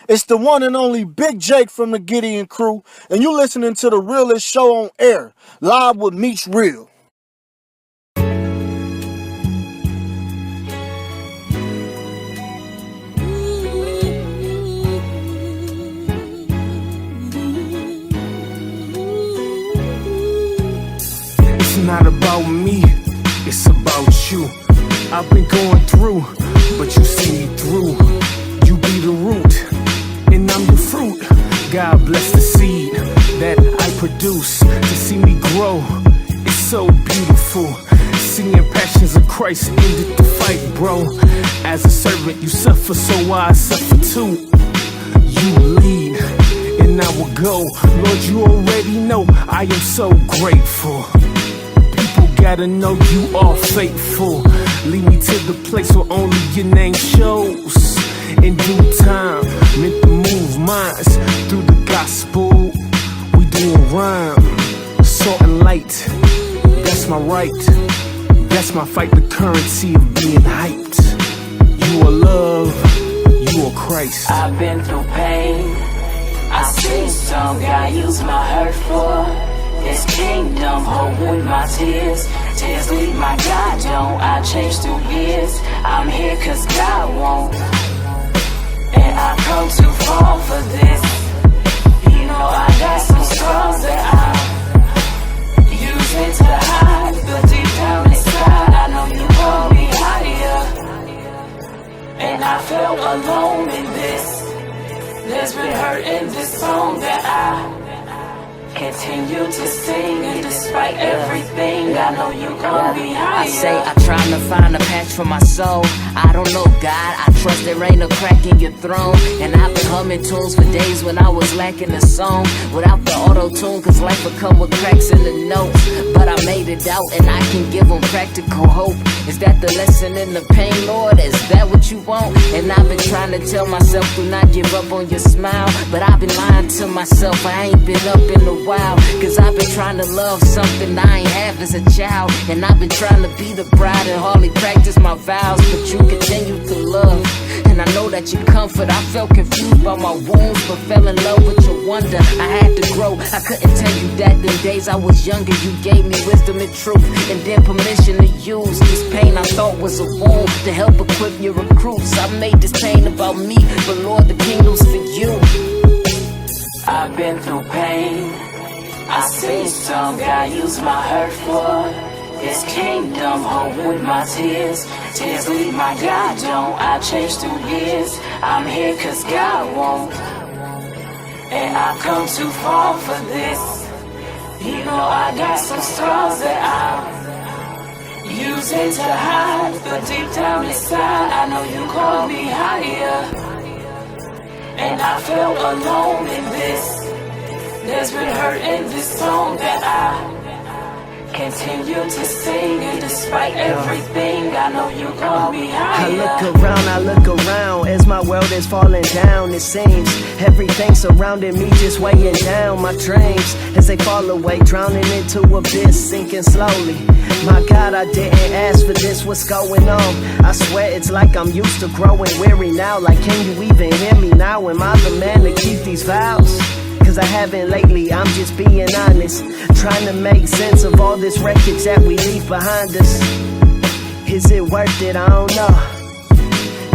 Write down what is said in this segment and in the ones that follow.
It's the one and only Big Jake from the Gideon crew, and you listening to the realest show on air, live with MeechReal. It's not about me, it's about you. I've been going through, but you see me through. You be the root, and I'm the fruit. God bless the seed that I produce to see me grow. It's so beautiful. Singing passions of Christ ended the fight, bro. As a servant, you suffer, so I suffer too. You lead, and I will go. Lord, you already know I am so grateful. People gotta know you are faithful. Lead me to the place where only your name shows. In due time, meant to move minds through the gospel. We doing rhyme, salt and light. That's my right, that's my fight. The currency of being hyped. You are love, you are Christ. I've been through pain, I seen some God use my hurt for His kingdom, hope with my tears. Tears lead my God, don't I change through years. I'm here cause God won't, and I come too far for this. You know I got some scars that I'm using to hide, but deep down inside I know you call me higher. And I felt alone in this. There's been hurt in this song that I continue to sing, and despite everything, I know you gon' be higher. I say I'm trying to find a patch for my soul. I don't know, God, I trust there ain't a crack in your throne. And I've been humming tunes for days when I was lacking a song. Without the auto-tune, cause life would come with cracks in the notes. But I made it out and I can give them practical hope. Is that the lesson in the pain, Lord? Is that what you want? And I've been trying to tell myself, do not give up on your smile. But I've been lying to myself, I ain't been up in a while. Cause I've been trying to love something I ain't have as a child. And I've been trying to be the bride and hardly practice my vows. But you continue to love, and I know that you comfort. I felt confused by my wounds, but fell in love with your wonder. I had to grow, I couldn't tell you that them days I was younger. You gave me wisdom and truth, and then permission to use this pain I thought was a wound to help equip your recruits. I made this pain about me, but Lord, the kingdom's for you. I've been through pain, I seen some God use my hurt for His kingdom, hope with my tears. Tears lead my God, don't I change through years. I'm here cause God won't, and I come too far for this. You know I got some scars that I'm using to hide, but deep down inside I know you call me higher. And I felt alone in this. There's been hurt in this song that I continue to sing, and despite everything, I know you gon' be higher. I look around as my world is falling down. It seems everything surrounding me just weighing down my dreams as they fall away, drowning into abyss, sinking slowly. My God, I didn't ask for this, what's going on? I swear it's like I'm used to growing weary now. Like, can you even hear me now? Am I the man to keep these vows? Cause I haven't lately, I'm just being honest. Trying to make sense of all this wreckage that we leave behind us. Is it worth it? I don't know.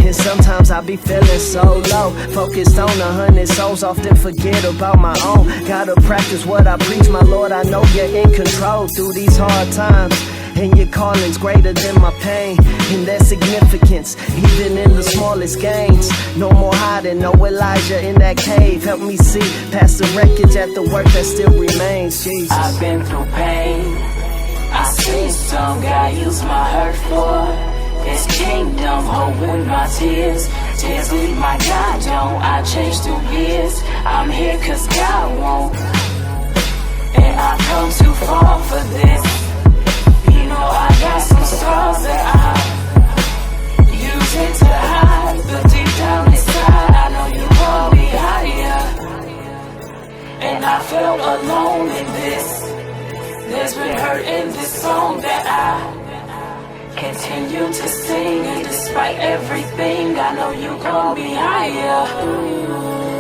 And sometimes I be feeling so low, focused on 100 souls, often forget about my own. Gotta practice what I preach, my Lord, I know you're in control through these hard times. And your calling's greater than my pain, and there's significance even in the smallest gains. No more hiding, no Elijah in that cave. Help me see past the wreckage at the work that still remains, Jesus. I've been through pain, I seen some God use my hurt for His kingdom, hope with my tears. Tears lead my God, don't I change through years. I'm here cause God won't, and I come too far for this. You know I got some scars that I'm using to hide, but deep down inside I know you call me higher. And I felt alone in this. There's been hurt in this song that I continue to sing, and despite everything I know you gon' be higher.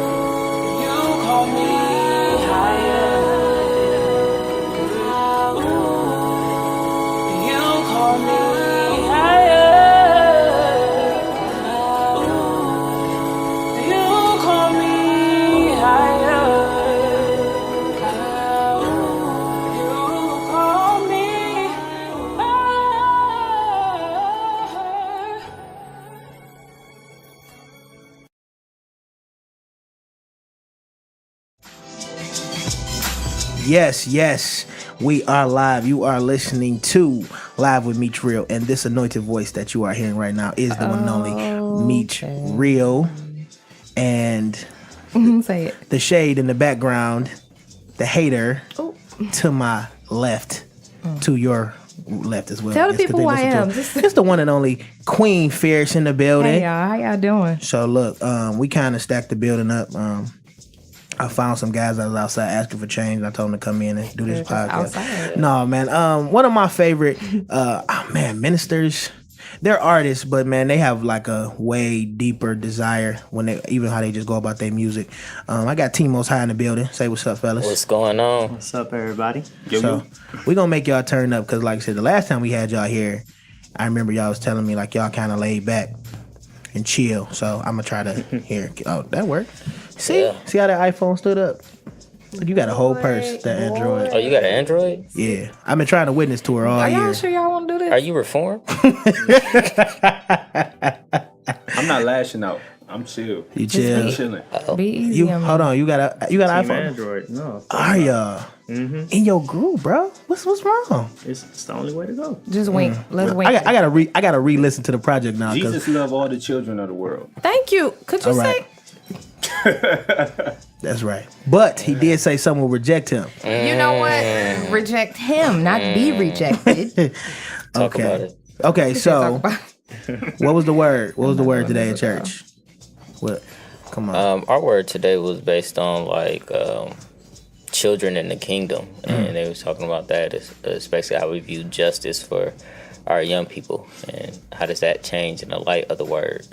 Yes, we are live. You are listening to Live with MeechReal, and this anointed voice that you are hearing right now is the one and only MeechReal. And say it. The shade in the background, the hater to my left, to your left as well. Tell the people who I am. It's the one and only Queen Fierce in the building. Hey y'all, how y'all doing? So look, we kind of stacked the building up. I found some guys that was outside asking for change, and I told them to come in and do this podcast. Outside. No, man. One of my favorite, ministers. They're artists, but man, they have like a way deeper desire when they, even how they just go about their music. I got Team Most High in the building. Say what's up, fellas. What's going on? What's up, everybody? So we're gonna make y'all turn up because, like I said, the last time we had y'all here, I remember y'all was telling me like y'all kind of laid back and chill. So I'm gonna try to hear. Oh, that worked. See how that iPhone stood up? Look, you got a whole purse, that Android. Oh, you got an Android? Yeah, I've been trying to witness to her all Are year. y'all sure y'all want to do this? Are you reformed? I'm not lashing out. I'm chill. You chill. I'm chilling. Be easy. You hold on. You got an Team iPhone? Android. No. Are y'all in your group, bro? What's wrong? It's the only way to go. Just wink. Let's wink. I gotta re-listen to the project now. Jesus love all the children of the world. Thank you. Could you All right. say? That's right. But he did say someone will reject him. You know what? Reject him, not be rejected. Talk about it. Okay, so Talk about what was the word? What was the word today in church? What? Come on. Our word today was based on like children in the kingdom, and they was talking about that, especially how we view justice for our young people, and how does that change in the light of the word?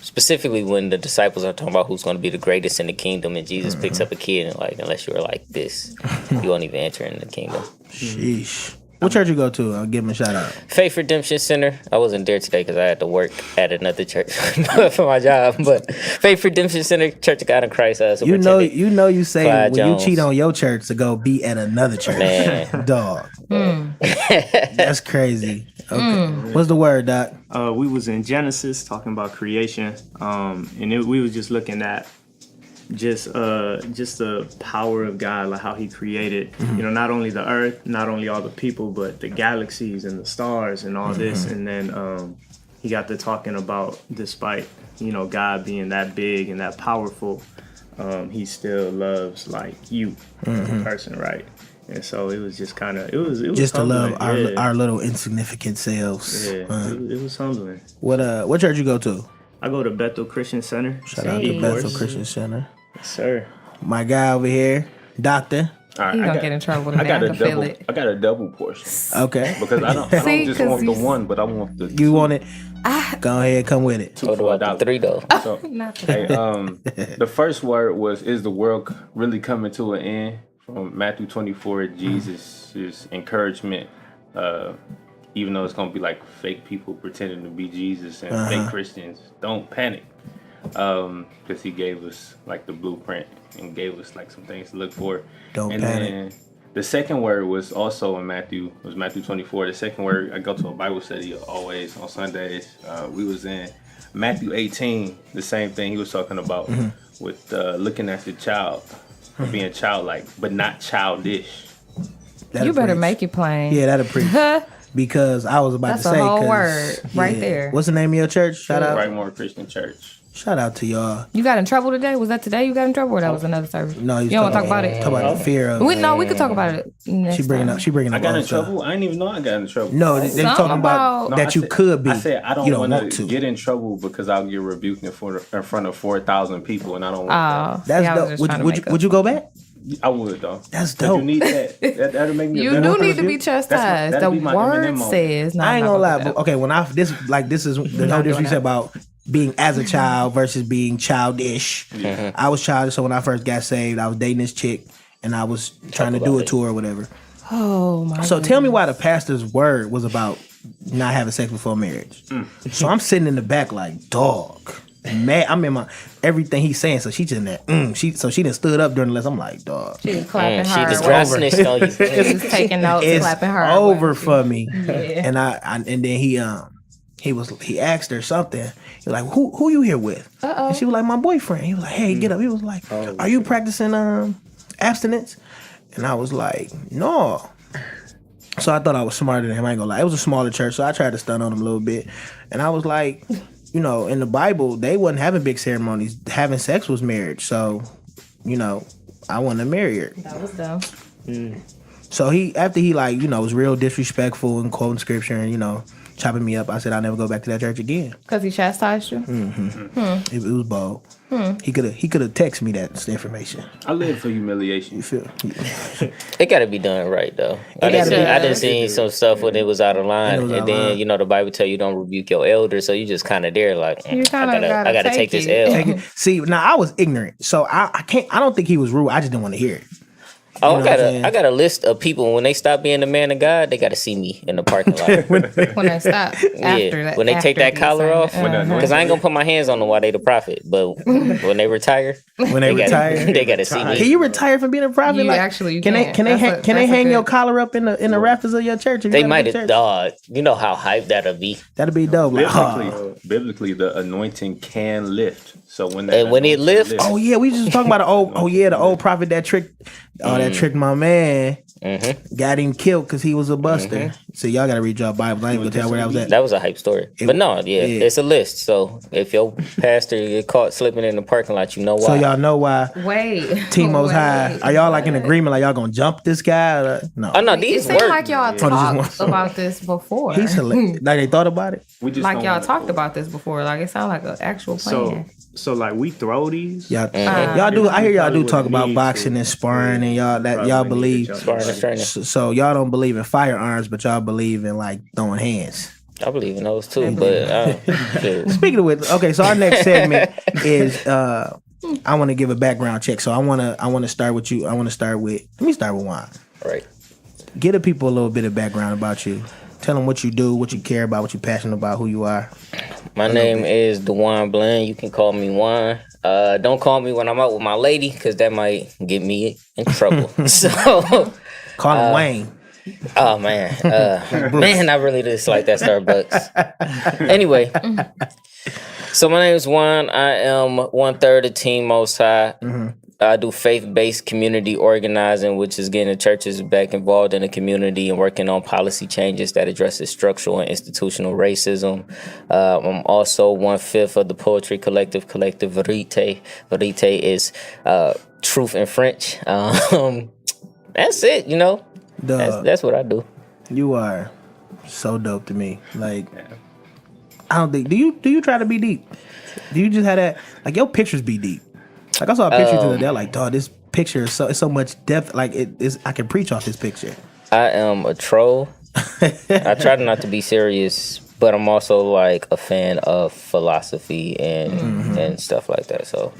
Specifically, when the disciples are talking about who's going to be the greatest in the kingdom, and Jesus picks up a kid and like, unless you're like this, you won't even enter in the kingdom. Sheesh. What church you go to? I'll give him a shout out. Faith Redemption Center. I wasn't there today because I had to work at another church for my job. But Faith Redemption Center, Church of God in Christ. You say Clyde when Jones. you cheat on your church to go be at another church. Man. Dog. That's crazy. Okay. What's the word, Doc? We was in Genesis talking about creation, and we was just looking at just the power of God, like how He created, not only the earth, not only all the people, but the galaxies and the stars and all this. And then He got to talking about, despite God being that big and that powerful, He still loves like you as a person, right? And so it was just kind of it was just to love humbling. our little insignificant selves. Yeah, it was humbling. What church you go to? I go to Bethel Christian Center. Shout out to Bethel Christian Center. Yes, sir. My guy over here, Doctor. All right, You gonna get in trouble today. I can feel it. I got a double portion Okay. because I don't just want the one, but I want the You want it? Go ahead, come with it. What about the 3 though? So, Not hey, the first word was, "Is the world really coming to an end?" From Matthew 24. Jesus' encouragement, even though it's gonna be like fake people pretending to be Jesus and fake Christians, don't panic, because He gave us like the blueprint and gave us like some things to look for. Don't and panic. Then the second word was also in Matthew. It was Matthew 24. The second word, I go to a Bible study always on Sundays. We was in Matthew 18. The same thing He was talking about with looking at the child, being childlike, but not childish. You better make it plain. Yeah, that'll preach. Because I was about That's to a say, whole word right there. What's the name of your church? Shout out. Brightmore Christian Church. Shout out to y'all. You got in trouble today? Was that today you got in trouble, or that was another service? No, you don't want to talk about it. Talk about the fear of. No, we could talk about it. Next She bringing time. up. I got all in stuff. trouble. I didn't even know I got in trouble. No, they're Something talking about about- that I you said- could be. I said I you don't want want to get in trouble because I'll get rebuked in front of 4,000 people, and I don't want Oh, That's see, I was dope. just Would, trying to would, make you, would you go back? that. I would though. That's But dope. you need that. That'll make me. You that'll do need to be That's chastised. that'll The be my word Eminem moment. says. No, I ain't I'm gonna not lie. do But that. okay, when this is the whole doing difference you that. said about being as a child versus being childish. I was childish, so when I first got saved, I was dating this chick, and I was trying to do it to her or whatever. Oh my. So tell me why the pastor's word was about not having sex before marriage. So I'm sitting in the back like, dog. Man, I'm in my everything he's saying. So she just in there. She done stood up during the lesson. I'm like, dog. She was clapping She her. just dry snitched on you. She was taking notes, It's clapping her. over for me. Yeah. And and then he asked her something. He was like, who you here with? And she was like, my boyfriend. He was like, hey, get up. He was like, are you practicing abstinence? And I was like, no. So I thought I was smarter than him. I ain't gonna lie. It was a smaller church, so I tried to stun on him a little bit. And I was like, you know, in the Bible, they wasn't having big ceremonies. Having sex was marriage. So, you know, I wanted to marry her. That was dumb. So after he like, you know, was real disrespectful and quoting scripture and, you know, chopping me up, I said I'll never go back to that church again. Because he chastised you? It was bold. He could have texted me that information. I live for humiliation. You feel? It got to be done right though. I didn't see some stuff when it was out of line, and then you know the Bible tell you don't rebuke your elders, so you just kind of there like I gotta take this L. See, now I was ignorant, so I don't think he was rude. I just didn't want to hear it. Oh, I got a list of people when they stop being the man of God, they got to see me in the parking lot. When they stop, after that, when they take that collar off, because I ain't gonna put my hands on them while they the prophet. But when they retire, they got to see me. Can you retire from being a prophet? You can they hang your collar up in the rafters of your church? They might have dog. You know how hype that'll be. That'll be dope. Biblically, the anointing can lift. So when it lifts, oh yeah, we just talking about the old prophet that tricked my man. Got him killed because he was a buster. So y'all gotta read your Bible. I ain't gonna tell where that was at. That was a hype story. But no, it's a list. So if your pastor get caught slipping in the parking lot, you know why. So y'all know why. Timo's high. Are y'all like in agreement? Like y'all gonna jump this guy? Or, no. Oh no, these work. It seemed like y'all talked about this before. He's hilarious. Like they thought about it. Like y'all talked about this before. Like it sounded like an actual plan. So like we throw these. Y'all do. I hear y'all do talk about boxing and sparring, and y'all believe. So y'all don't believe in firearms, but y'all believe in like throwing hands. I believe in those too. But speaking of which, okay. So our next segment is I want to give a background check. So I want to start with you. Let me start with Juan. Right. Give the people a little bit of background about you. Tell them what you do, what you care about, what you're passionate about, who you are. My name is DeJuan Bland. You can call me Juan. Don't call me when I'm out with my lady, because that might get me in trouble. So call him Wayne. Oh man, man, I really dislike that Starbucks. Anyway, so my name is Juan. I am 1/3 of Team Most High. I do faith-based community organizing, which is getting the churches back involved in the community and working on policy changes that addresses structural and institutional racism. I'm also 1/5 of the poetry collective Verite. Verite is truth in French. That's it, you know. That's what I do. You are so dope to me. Like, I don't think. Do you try to be deep? Do you just have that? Like your pictures be deep. Like I saw a picture today. Like, dog, this picture is so much depth. Like it is. I can preach off this picture. I am a troll. I try not to be serious, but I'm also like a fan of philosophy and stuff like that. So.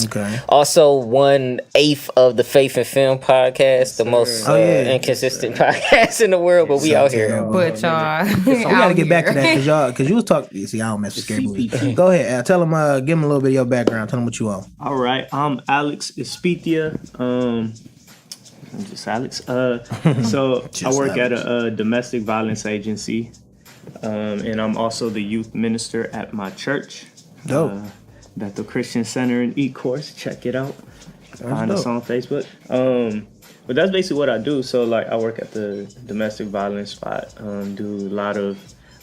Okay. Also, 1/8 of the Faith and Film podcast, the most inconsistent podcast in the world, but we out here. But y'all, we gotta get back to that because you was talking. See, I don't mess with scary movies. Go ahead, tell them. Give them a little bit of your background. Tell them what you on. All right, I'm Alex Espithia. I'm just Alex. So I work at a domestic violence agency, and I'm also the youth minister at my church. Dope. Bethel Christian Center in Ecorse. Check it out. Find us on Facebook. But that's basically what I do. So like I work at the domestic violence spot. Do a lot of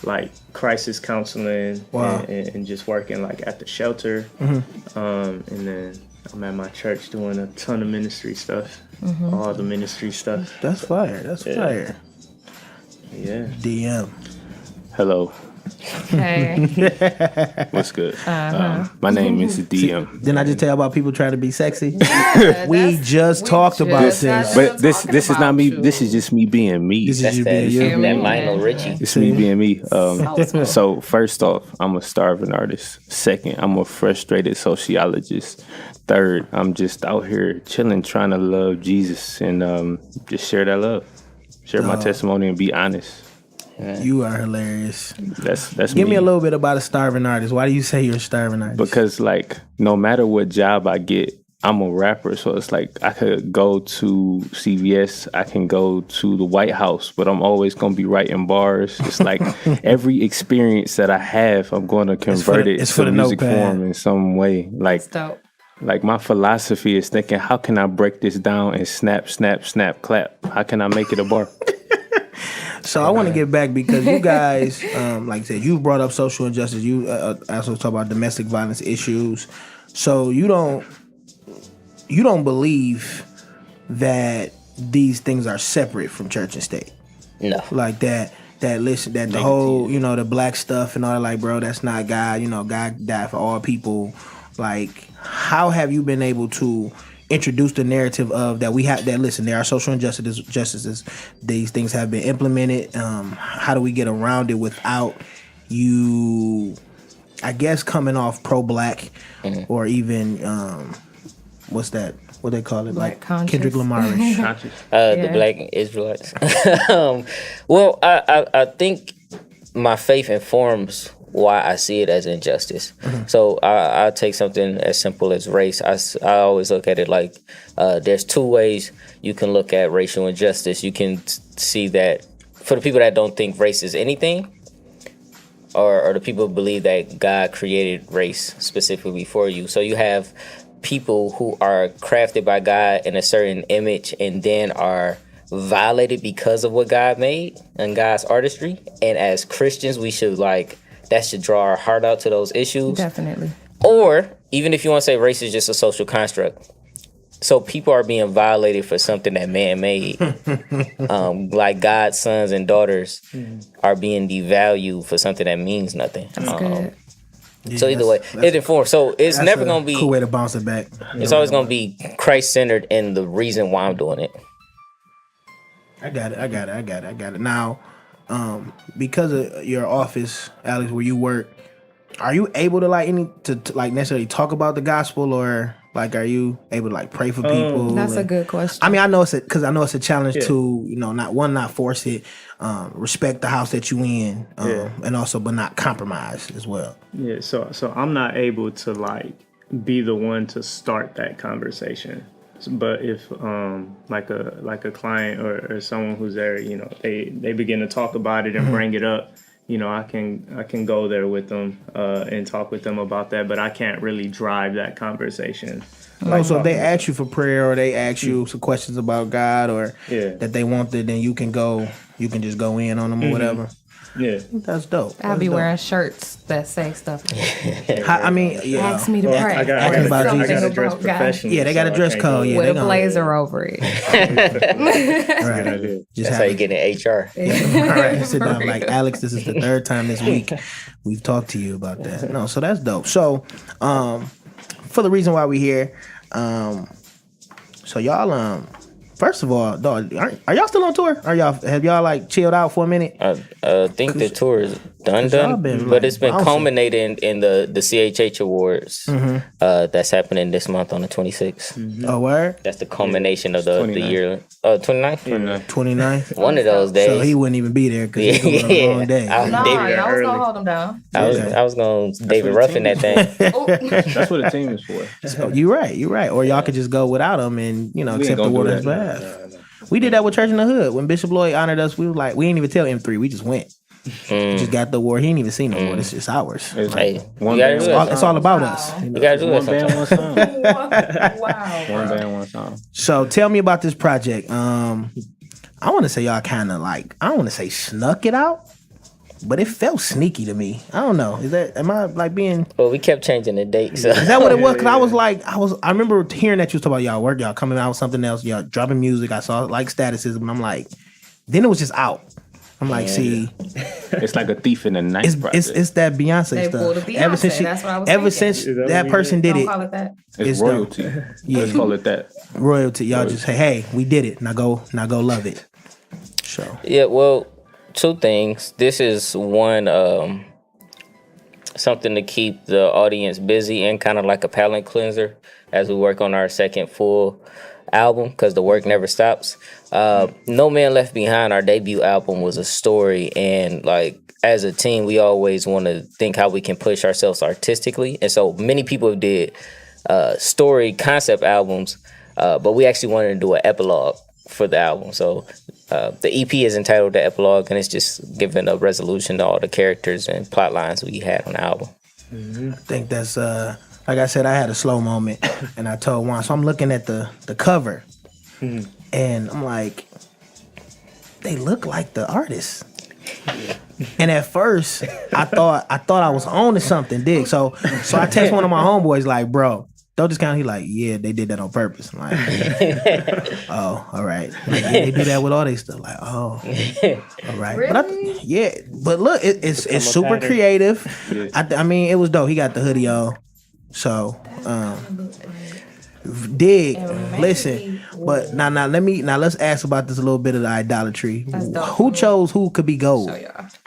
like crisis counseling and just working like at the shelter. And then I'm at my church doing a ton of ministry stuff. All the ministry stuff. That's fire. That's fire. Yeah. DM. Hello. Hey. What's good? My name is DM. Didn't I just tell you about people trying to be sexy? we just talked about this. But this is not me. This is just me being me. This is you being you. That Lionel Richie. It's me being me. So first off, I'm a starving artist. Second, I'm a frustrated sociologist. Third, I'm just out here chilling, trying to love Jesus and just share that love. Share my testimony and be honest. Yeah. You are hilarious. That's Give me a little bit about a starving artist. Why do you say you're a starving artist? Because like no matter what job I get, I'm a rapper. So it's like I could go to CVS, I can go to the White House, but I'm always gonna be writing bars. It's like every experience that I have, I'm gonna convert it to the music form in some way. Like that's dope. Like my philosophy is thinking, how can I break this down and snap, snap, snap, clap? How can I make it a bar? So I want to get back because you guys, like I said, you brought up social injustice. You also talk about domestic violence issues. So you don't believe that these things are separate from church and state. No. Like that the whole, the black stuff and all that, like, bro, that's not God. God died for all people. Like, how have you been able to introduce the narrative of that listen, there are social injustices, these things have been implemented. How do we get around it without you, I guess, coming off pro-black or even, what's that? What they call it? Black like Kendrick Lamar-ish. The Black Israelites. Well, I think my faith informs why I see it as injustice. So I'll take something as simple as race. I always look at it like there's two ways you can look at racial injustice. You can see that for the people that don't think race is anything, or the people who believe that God created race specifically for you. So you have people who are crafted by God in a certain image and then are violated because of what God made and God's artistry. And as Christians, we should that should draw our heart out to those issues. Definitely. Or even if you want to say race is just a social construct. So people are being violated for something that man made. Like God's sons and daughters are being devalued for something that means nothing. That's good. Yeah, so either way, it informs. So it's never going to be... cool way to bounce it back. It's always going to be Christ-centered in the reason why I'm doing it. I got it. Now, because of your office, Alex, where you work, are you able to necessarily talk about the gospel, or are you able to pray for people? That's a good question. I mean, I know it's a challenge to not force it, respect the house that you in, and also but not compromise as well. Yeah, so I'm not able to be the one to start that conversation. But if like a client or someone who's there, they begin to talk about it and bring it up, I can go there with them and talk with them about that, but I can't really drive that conversation. So if they ask you for prayer or they ask you some questions about God or that they want it, then you can just go in on them or whatever. Yeah, that's dope. I'll be wearing shirts that say stuff. I mean, ask me to pray. I got to dress professionally. Yeah, they got a dress code. Yeah, with a blazer over it. Right. That's how you get in HR. All right, sit down. Like, Alex, this is the third time this week we've talked to you about that. No, so that's dope. So, for the reason why we're here, so y'all, first of all, dog, are y'all still on tour? Have y'all chilled out for a minute? I think the tour is done, but it's been culminating in the CHH Awards that's happening this month on the 26th. Oh, word? That's the culmination of the year. 29th? 29th? One of those days. So he wouldn't even be there because he's going on a long day. I was going to hold him down. I was going to David Ruffin that thing. That's what the team is for. So you're right. Or y'all could just go without him and, accept the award as bad. We did that with Church in the Hood. When Bishop Lloyd honored us, we didn't even tell M3. We just went. We just got the award. He didn't even see no award. It's just ours. Hey, it's all about us. You gotta do one band, one song. Wow. One band, one song. So tell me about this project. I want to say y'all kind of I don't want to say snuck it out, but it felt sneaky to me. I don't know. Am I being? Well, we kept changing the date. So. Is that what it was? Because I remember hearing that you was talking about y'all work, y'all coming out with something else, y'all dropping music. I saw statuses, and I'm like, then it was just out. I'm like, see, it's like a thief in the night. It's that Beyonce stuff. Ever since that person did it, call it that. It's royalty. Yeah, let's call it that. Royalty. Y'all just say, hey, we did it. Now go love it. So yeah, well, two things. This is one something to keep the audience busy and kind of like a palate cleanser as we work on our second full album, because the work never stops. No Man Left Behind, our debut album, was a story, and as a team we always want to think how we can push ourselves artistically, and so many people did story concept albums, but we actually wanted to do an epilogue for the album. So the EP is entitled The Epilogue, and it's just giving a resolution to all the characters and plot lines we had on the album. I think that's like I said, I had a slow moment, and I told Juan. So I'm looking at the cover, and I'm like, they look like the artists. And at first, I thought I was on to something, dig. So I text one of my homeboys like, bro, don't discount. He like, yeah, they did that on purpose. I'm like, oh, all right. Like, yeah, they do that with all their stuff. Like, oh, all right. Really? But look, it's super creative. I mean, it was dope. He got the hoodie on, so dig. Listen, but now let's ask about this a little bit of the idolatry. Who chose who could be gold?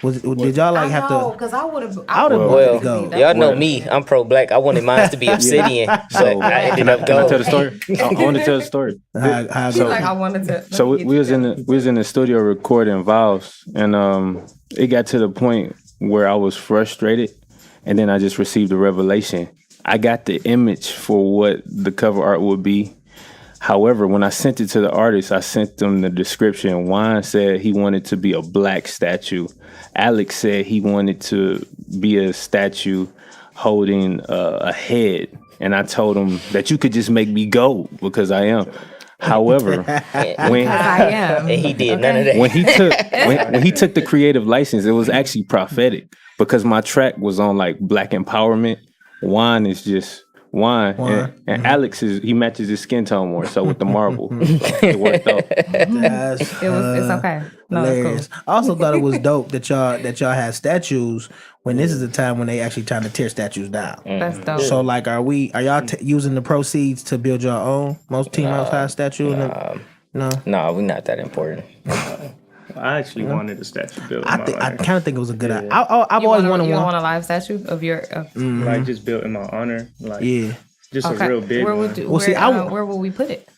Did y'all like have to? Because I would have. Well, y'all know me. I'm pro-black. I wanted mine to be obsidian, so I ended up Can I gold. tell the story? I want to tell the story. I wanted to. So we was in the studio recording Vows, and it got to the point where I was frustrated, and then I just received a revelation. I got the image for what the cover art would be. However, when I sent it to the artist, I sent them the description. Juan said he wanted to be a black statue. Alex said he wanted to be a statue holding a head. And I told him that you could just make me gold because I am. However, when I am. And he did none of that. when he took the creative license, it was actually prophetic because my track was on like black empowerment. Juan is just Juan. And Alex he matches his skin tone more. So with the marble, it worked out. It's okay. No, Hilarious. it's cool. I also thought it was dope that y'all had statues when this is the time when they actually trying to tear statues down. That's dope. So like, are y'all using the proceeds to build your own most team outside statue? No, we're not that important. I actually wanted a statue built. I kind of think it was a good idea. I've always wanted You one. want a live statue of your? Like just built in my honor. Like just Okay. a real big Where one. would where will we put it?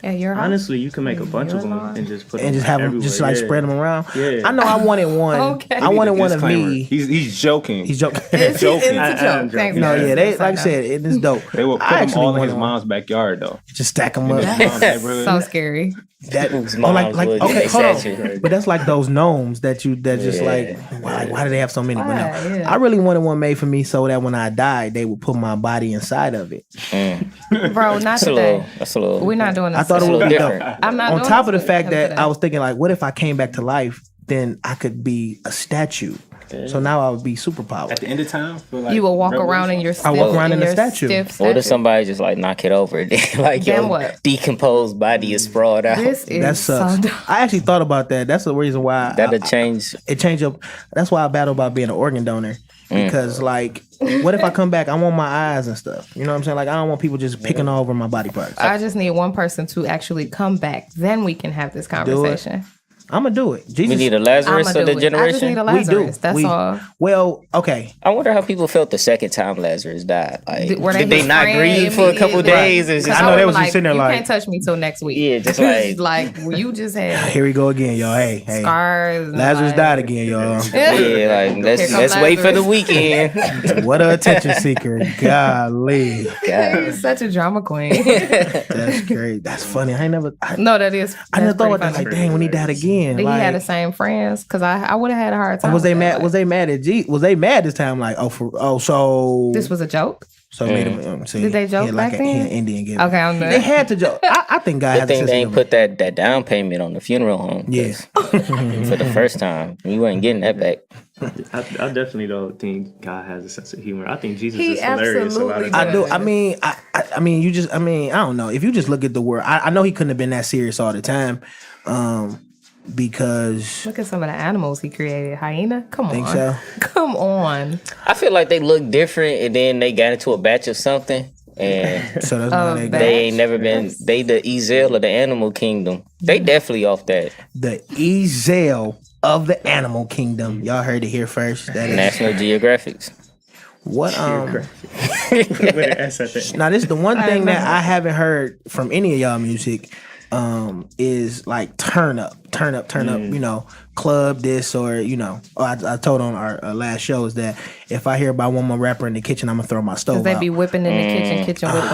At your house? Honestly, you can make a bunch of them lawn? and just put And them just have them, everywhere. just like spread them around. Yeah. I know I wanted one. Okay. I wanted one of Disclaimer. me. He's joking. He's joking. It's joking. a joke. Thanks, No, guys. yeah, they like I said, it is dope. They will put I them actually all in wanted his one. mom's backyard though. Just stack them up. So scary. That Whose oh, like moms would okay, make hold statue? on. But that's like those gnomes that just Yeah. like why do they have so many? But no, Why? Yeah. I really wanted one made for me so that when I died, they would put my body inside of it. Bro, not today. That's a little. We're not doing this. I thought it a would little be different. dope. I'm not On doing top of the this fact that today. I was thinking like, what if I came back to life? Then I could be a statue. So now I would be superpowered. At the end of time, for like You will walk around in your stiff, I walk around in a your statue. stiff What if statue. somebody just like knock it over? Like Then your what? decomposed body is sprawled out. This is That sucks. so dumb. I actually thought about that. That's the reason why That'll change. it changed up. That's why I battle about being an organ donor. Because like, what if I come back? I want my eyes and stuff. You know what I'm saying? Like, I don't want people just picking all over my body parts. I just need one person to actually come back. Then we can have this conversation. I'm gonna do it. Jesus, We need a Lazarus I'ma of the do it. I just need generation. a we do. Lazarus. That's We- all. Well, okay. I wonder how people felt the second time Lazarus died. Like, Were did they his not friend grieve for a couple immediately? days? It's just I know like, they was just like, sitting there you like- can't touch me till next week. yeah, just like like you just had Here we go again, y'all. Hey, scars. and Lazarus like- died again, y'all. yeah, like let's Here come wait for the Lazarus. weekend. What a attention seeker. Golly, God. You're such a drama queen. that's great. That's funny. I never No, that's never thought about pretty that. Like, funny. dang, when he died again, He like, had the same friends because I would have had a hard time. was they with that. mad? Was they mad at G? Was they mad this time? Like, so This was a joke. so it made him. See, Did they joke he had like back he then? had an Indian gift. Okay, I'm They done. had to joke. I think God Good had thing to they ain't put that down payment on the funeral home. 'cause Yeah. for the first time, you wasn't getting that back. I definitely don't think God has a sense of humor. I think Jesus He is hilarious a lot of absolutely times. I do. I mean, you just. I mean, I don't know. If you just look at the word, I know he couldn't have been that serious all the time, because Look at some of the animals he created. Hyena? Come on. Think so? Come on. I feel like they look different, and then they got into a batch of something, and so that's why they got they ain't never been. They the Ezel of the animal kingdom. They definitely off that the Ezel of the animal kingdom. Y'all heard it here first. That is National Geographics. what. With an S at the end. Now this is the one thing that I haven't heard from any of y'all music. Is like turn up. turn up, you know, club this or, you know, I told on our last show is that if I hear about one more rapper in the kitchen, I'm gonna throw my stove out. They be whipping in the kitchen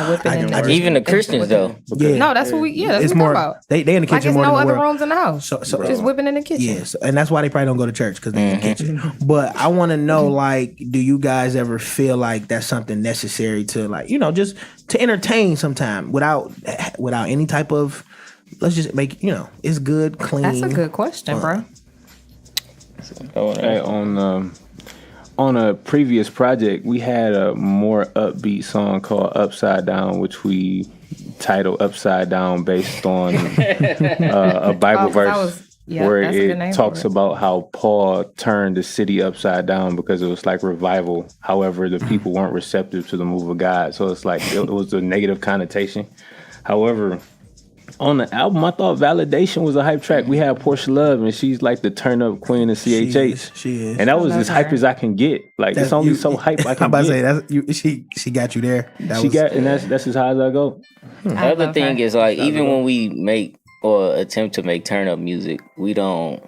whipping in the even the Christians though. Yeah. No, that's what we that's it's what more we talk about. They in the kitchen like more no than the other world. rooms in the house. So just whipping in the kitchen. Yes, and that's why they probably don't go to church because they're in the kitchen. But I want to know, like, do you guys ever feel like that's something necessary to, like, you know, just to entertain sometime without any type of, let's just make, you know, it's good, clean. That's a good question, bro. Hey, on a previous project, we had a more upbeat song called Upside Down, which we titled Upside Down based on a Bible verse where it talks about how Paul turned the city upside down because it was like revival. However, the people weren't receptive to the move of God. So it's like it was a negative connotation. However, on the album, I thought Validation was a hype track. We had Portia Love, and she's like the turn up queen of CHH. She is. And that was as hype as I can get. Like, it's only so hype I can I'm about get. to say, she got you there. That's as high as I go. The other thing is, like, even when we make or attempt to make turn up music, we don't.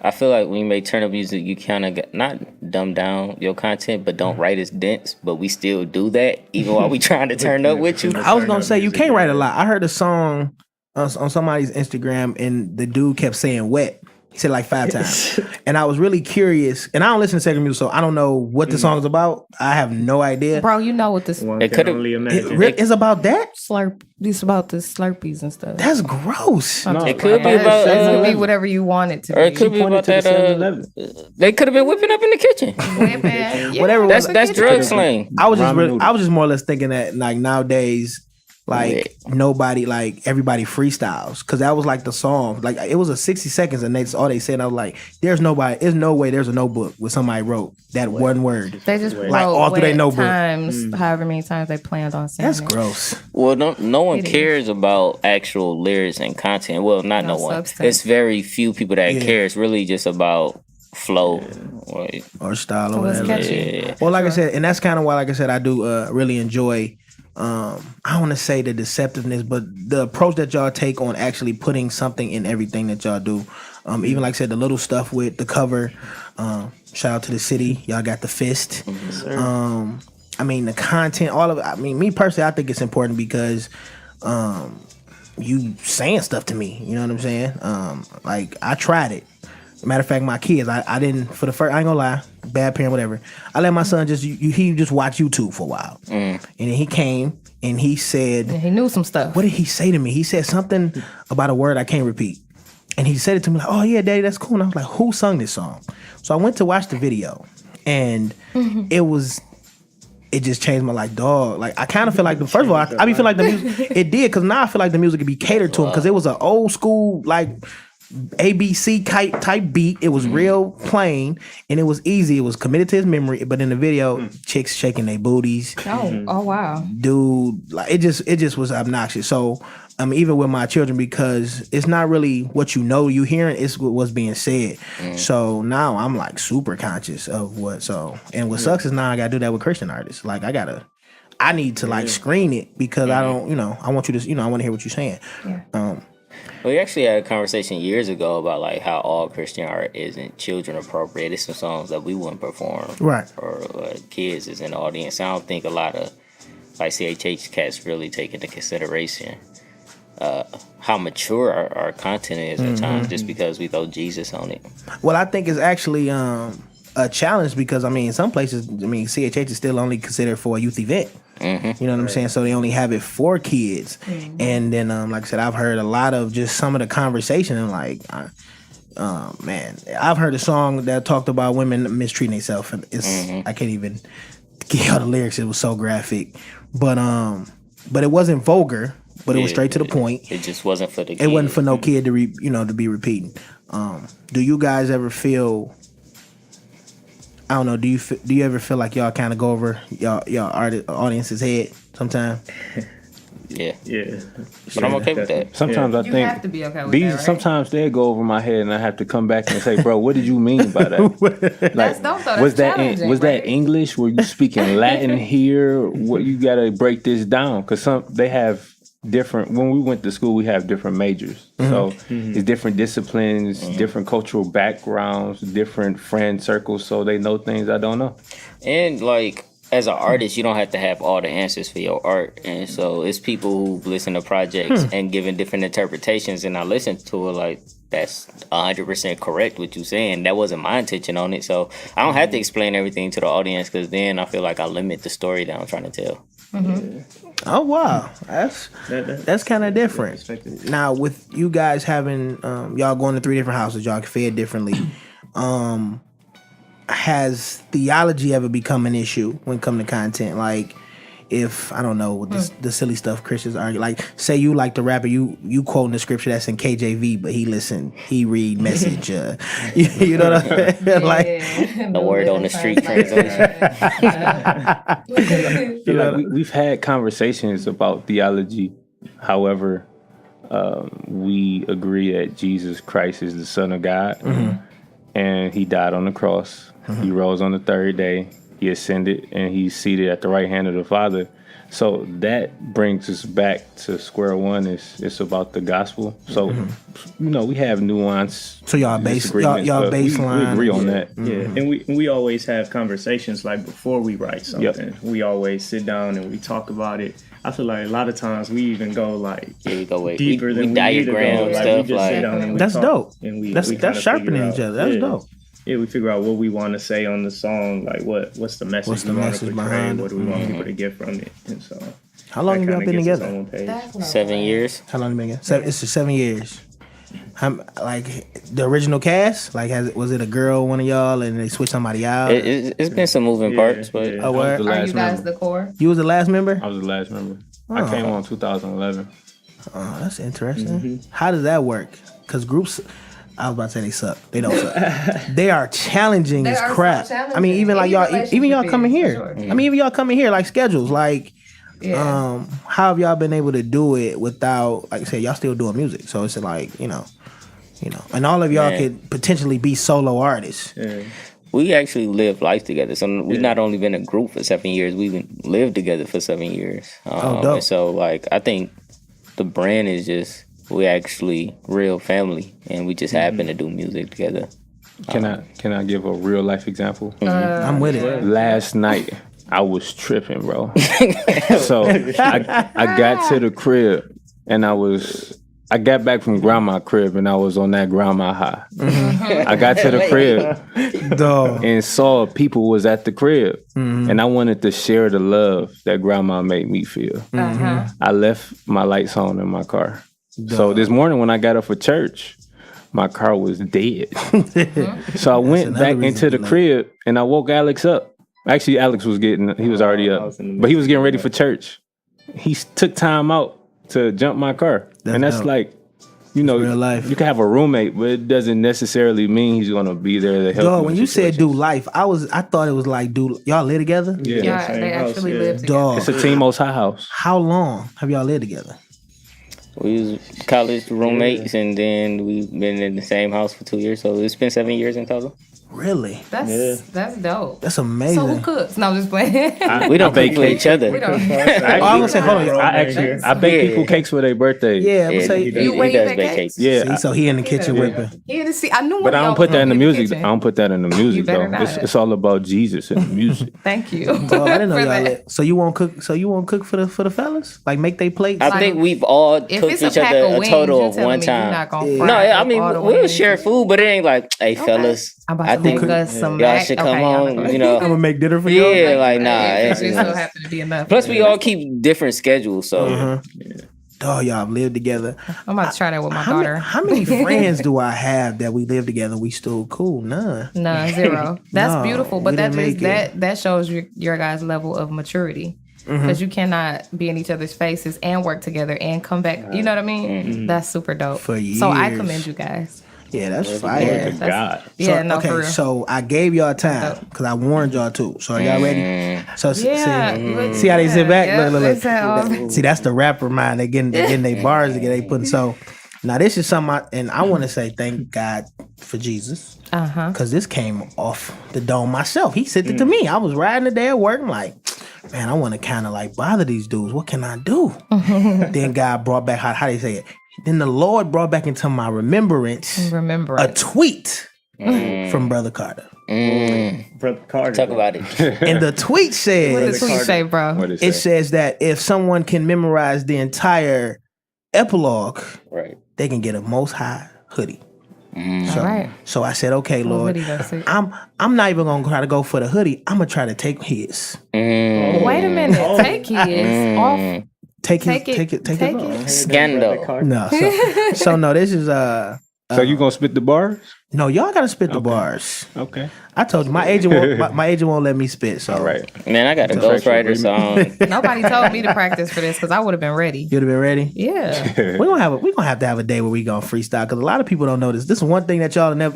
I feel like when you make turn up music, you kind of not dumb down your content, but don't write as dense. But we still do that, even while we trying to turn up with you. I was gonna say you can't write a lot. I heard a song on somebody's Instagram, and the dude kept saying "wet." He said like 5 times, and I was really curious. And I don't listen to secular music, so I don't know what the song is about. I have no idea. Bro, you know what this? It could only imagine. It's about that. It's about the Slurpees and stuff. That's gross. No, it could be about. It could be whatever you want it to be. Or it could be about that. They could have been whipping up in the kitchen. Whatever. That's drug slang. I was just more or less thinking that, like, nowadays, like, nobody, like, everybody freestyles, because that was like the song. Like, it was a 60 seconds and that's all they said. I was like, there's no way there's a notebook where somebody wrote that one word. They just wrote like all through their notebook. However many times they planned on saying that's it. gross. Well, no one cares about actual lyrics and content. Well, not no one. Substance. It's very few people that care. It's really just about flow or style or whatever. Yeah. Well, like I said, and that's kind of why, like I said, I do really enjoy I don't want to say the deceptiveness, but the approach that y'all take on actually putting something in everything that y'all do. Even like I said, the little stuff with the cover. Shout out to the city. Y'all got the fist. I mean, the content, all of it. I mean, me personally, I think it's important because you saying stuff to me. You know what I'm saying? Like, I tried it. Matter of fact, my kids, I didn't, for the first, I ain't gonna lie, bad parent, whatever. I let my son he just watch YouTube for a while. And then he came and he said, he knew some stuff. What did he say to me? He said something about a word I can't repeat. And he said it to me like, oh yeah, daddy, that's cool. And I was like, who sung this song? So I went to watch the video and it just changed my life, dog. Like, I kind of feel like, first of all, I be feeling like the music, it did, because now I feel like the music could be catered to him, because it was an old school, like, ABC type beat. It was real plain and it was easy. It was committed to his memory. But in the video, chicks shaking their booties. Oh wow, dude! Like, it just was obnoxious. So even with my children, because it's not really what you know you hearing, it's what's being said. So now I'm like super conscious of what. So, and what sucks is now I gotta do that with Christian artists. Like, I need to like screen it, because I don't, I want you to, I want to hear what you're saying. We actually had a conversation years ago about like how all Christian art isn't children appropriate. It's some songs that we wouldn't perform, right? Or kids is in the audience. I don't think a lot of like CHH cats really take into consideration how mature our content is at times, just because we throw Jesus on it. Well, I think it's actually a challenge, because in some places, CHH is still only considered for a youth event. You know what I'm saying? So they only have it for kids. And then, like I said, I've heard a lot of just some of the conversation, and like, man, I've heard a song that talked about women mistreating themselves. I can't even get all the lyrics. It was so graphic, but it wasn't vulgar. But it was straight to the point. It just wasn't for the kid. It wasn't for no kid to to be repeating. Do you guys ever feel? I don't know. Do you ever feel like y'all kind of go over y'all audience's head sometimes? Yeah. But I'm okay with that. Sometimes I think you have to be okay with that, right? Sometimes they go over my head, and I have to come back and say, "Bro, what did you mean by that? Like, was that English? Were you speaking Latin here? What, you gotta break this down, because they have different. When we went to school, we have different majors. So it's different disciplines, different cultural backgrounds, different friend circles. So they know things I don't know. And like as an artist, you don't have to have all the answers for your art. And so it's people who listen to projects and giving different interpretations. And I listen to it like, that's 100% correct what you're saying. That wasn't my intention on it. So I don't have to explain everything to the audience because then I feel like I limit the story that I'm trying to tell. Oh wow, that's kind of different. Now with you guys having y'all going to 3 different houses, y'all fed differently. Has theology ever become an issue when it comes to content? Like, if I don't know the silly stuff Christians argue, like say you like the rapper, you quoting the scripture that's in KJV, but he read message. You know what I mean? Like the word on the street translation. We've had conversations about theology. However, we agree that Jesus Christ is the Son of God, and He died on the cross. He rose on the 3rd day. He ascended, and He's seated at the right hand of the Father. So that brings us back to square one. It's about the gospel. So, we have nuance. So y'all baseline. We agree on that. Yeah, and we always have conversations like before we write something. Yep. We always sit down and we talk about it. I feel like a lot of times we even go like deeper than we diagram need to go. stuff. We just sit down and we that's talk, dope. And that's sharpening each other. That's dope. Yeah, we figure out what we want to say on the song, like what's the message we want to portray, what do we want people to get from it, and so. How long have y'all been together? 7 years. How long have you been together? It's 7 years. Like the original cast, like was it a girl, one of y'all, and they switched somebody out? It's been some moving parts, but are you guys the core? You was the last member? I was the last member. I came on 2011. Oh, that's interesting. How does that work? Because groups. I was about to say they suck. They don't suck. They are challenging as crap. I mean, even like y'all coming here. Sure. I mean, even y'all coming here, like schedules, like, how have y'all been able to do it without, like I said, y'all still doing music. So it's like, you know, and all of y'all could potentially be solo artists. Yeah. We actually live life together. So we've not only been a group for 7 years, we've lived together for 7 years. Dope. And so like, I think the brand is just, we actually real family, and we just happen to do music together. Can I give a real life example? I'm with it. Last night I was tripping, bro. So I got to the crib and I got back from grandma's crib and I was on that grandma high. I got to the crib and saw people was at the crib, and I wanted to share the love that grandma made me feel. I left my lights on in my car. So this morning when I got up for church, my car was dead. So I went back into the crib and I woke Alex up. Actually, Alex he was already up, but he was getting ready for church. He took time out to jump my car. That's dope. Like, real life. You can have a roommate, but it doesn't necessarily mean he's gonna be there to help. When you said do life, I thought it was like y'all live together? Yeah, they actually live together. It's a Team Most High house. How long have y'all lived together? We was college roommates, and then we've been in the same house for 2 years, so it's been 7 years in total. Really? That's dope. That's amazing. So who cooks? No, I'm just playing. We don't bake for each other. We don't. I'm gonna say, hold on. I bake people cakes for their birthday. Yeah, I'm say he does bake cakes. Yeah. See, so he in the kitchen whipping. I knew. But I don't put that in the music. I don't put that in the music though. It's all about Jesus in the music. Thank you. Oh, I didn't know y'all. So you won't cook? So you won't cook for the fellas? Like make they plates? I think we've all cooked each other a total of one time. No, I mean we'll share food, but it ain't like, hey fellas, I think us some. Y'all should come on, I'm gonna make dinner for y'all. Yeah, like nah. It just so happen to be enough. Plus, we all keep different schedules, so. Oh, y'all live together. I'm about to try that with my daughter. How many friends do I have that we live together and we still cool? None. No, zero. That's beautiful, but that shows your guys' level of maturity. Because you cannot be in each other's faces and work together and come back. You know what I mean? That's super dope. For years. So I commend you guys. Yeah, that's fire. God. For real. So I gave y'all time because I warned y'all too. So are y'all ready? So see how they sit back? Look. See, that's the rapper mind. They getting their bars together. They putting so. Now this is something, I want to say thank God for Jesus. Because this came off the dome myself. He sent it to me. I was riding the day at work. I'm like, man, I want to kind of like bother these dudes. What can I do? Then God brought back, how they say it? Then the Lord brought back into my remembrance a tweet from Brother Carter. Brother Carter. Talk about it. And the tweet says, What does the tweet say, bro? It says that if someone can memorize the entire epilogue, right, they can get a Most High hoodie. All right. So I said, okay, Lord, I'm not even gonna try to go for the hoodie. I'm gonna try to take his. Wait a minute, take his off. Take it. Scandal. No, so no, this is So you gonna spit the bars? No, y'all gotta spit the bars. Okay. I told you my agent won't let me spit. So all right, man, I got a ghostwriter song. Nobody told me to practice for this because I would have been ready. You'd have been ready. Yeah. We're gonna have to have a day where we gonna freestyle because a lot of people don't know this. This is one thing that y'all know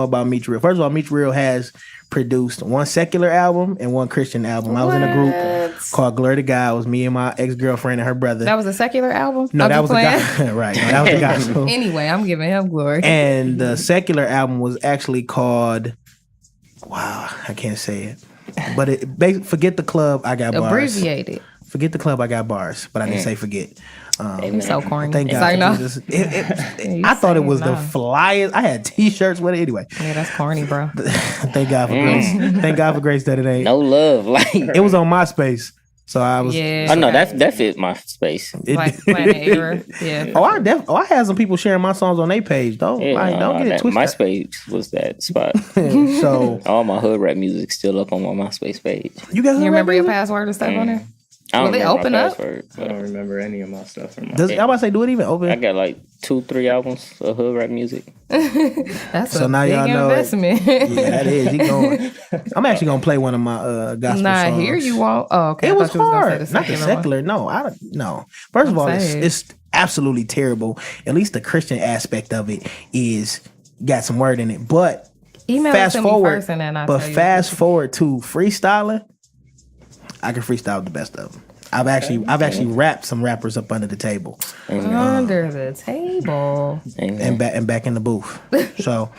about MeechReal. First of all, MeechReal has produced one secular album and one Christian album. I was in a group called Glory to God. It was me and my ex-girlfriend and her brother. That was a secular album? No, that was the right. No, that was the gospel. Anyway, I'm giving him glory. And the secular album was actually called, wow, I can't say it. But forget the club, I got bars. Abbreviated. Forget the club, I got bars. But I didn't say forget. You're so corny. Thank God. For Jesus. I thought it was the flyest. I had T-shirts with it anyway. Yeah, that's corny, bro. Thank God for grace. Thank God for grace that it ain't. No love, like it was on MySpace. So I was. Yeah. Oh no, that fit my space. Planet Error. Yeah. I had some people sharing my songs on their page though. Yeah, don't get it twisted. MySpace was that spot. So all my hood rap music still up on my MySpace page. You guys remember your password and stuff on there? Will they open up? I don't remember any of my stuff. I'm about to say, do it even open? I got like 2-3 albums of hood rap music. That's so a now big y'all know investment. Yeah, that is. He going. I'm actually gonna play one of my gospel songs. Here you won't. Oh, okay. It was hard. Not the secular. No, I don't. No. First of all, it's absolutely terrible. At least the Christian aspect of it is got some word in it. But email fast it to forward. Me first and then I'll but tell you. Fast forward to freestyling. I can freestyle the best of them. I've actually rapped some rappers up under the table. Under the table. And back in the booth. So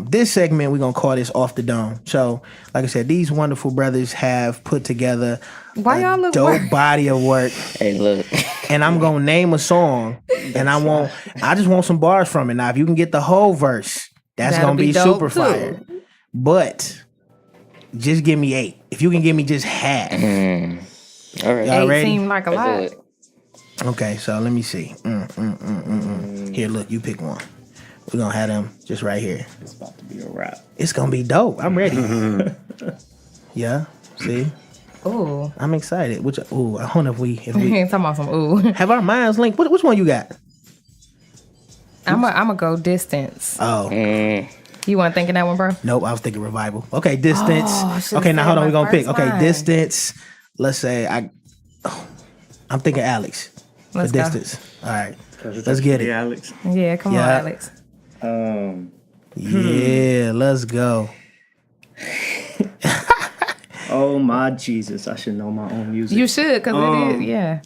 this segment we're gonna call this Off the Dome. So like I said, these wonderful brothers have put together a dope body of work. Hey, look. And I'm gonna name a song and I just want some bars from it. Now if you can get the whole verse, that's gonna be super fire. But just give me 8. If you can give me just half. All right. Y'all 8 ready? seemed like a lot. Okay, so let me see. Here, look, you pick one. We're gonna have them just right here. It's about to be a wrap. It's gonna be dope. I'm ready. Yeah, see? Ooh. I'm excited. I don't know if we talking about some ooh. have our minds linked. Which one you got? I'm gonna go Distance. Oh. You weren't thinking that one, bro? Nope, I was thinking Revival. Okay, Distance. Okay, now hold on, we're gonna pick. Okay, Distance. Let's say I'm thinking Alex. Let's for go. Distance. All right. Let's get it. Alex. Yeah, come on, Alex. Yeah, let's go. Oh my Jesus, I should know my own music. You should, because it is, yeah.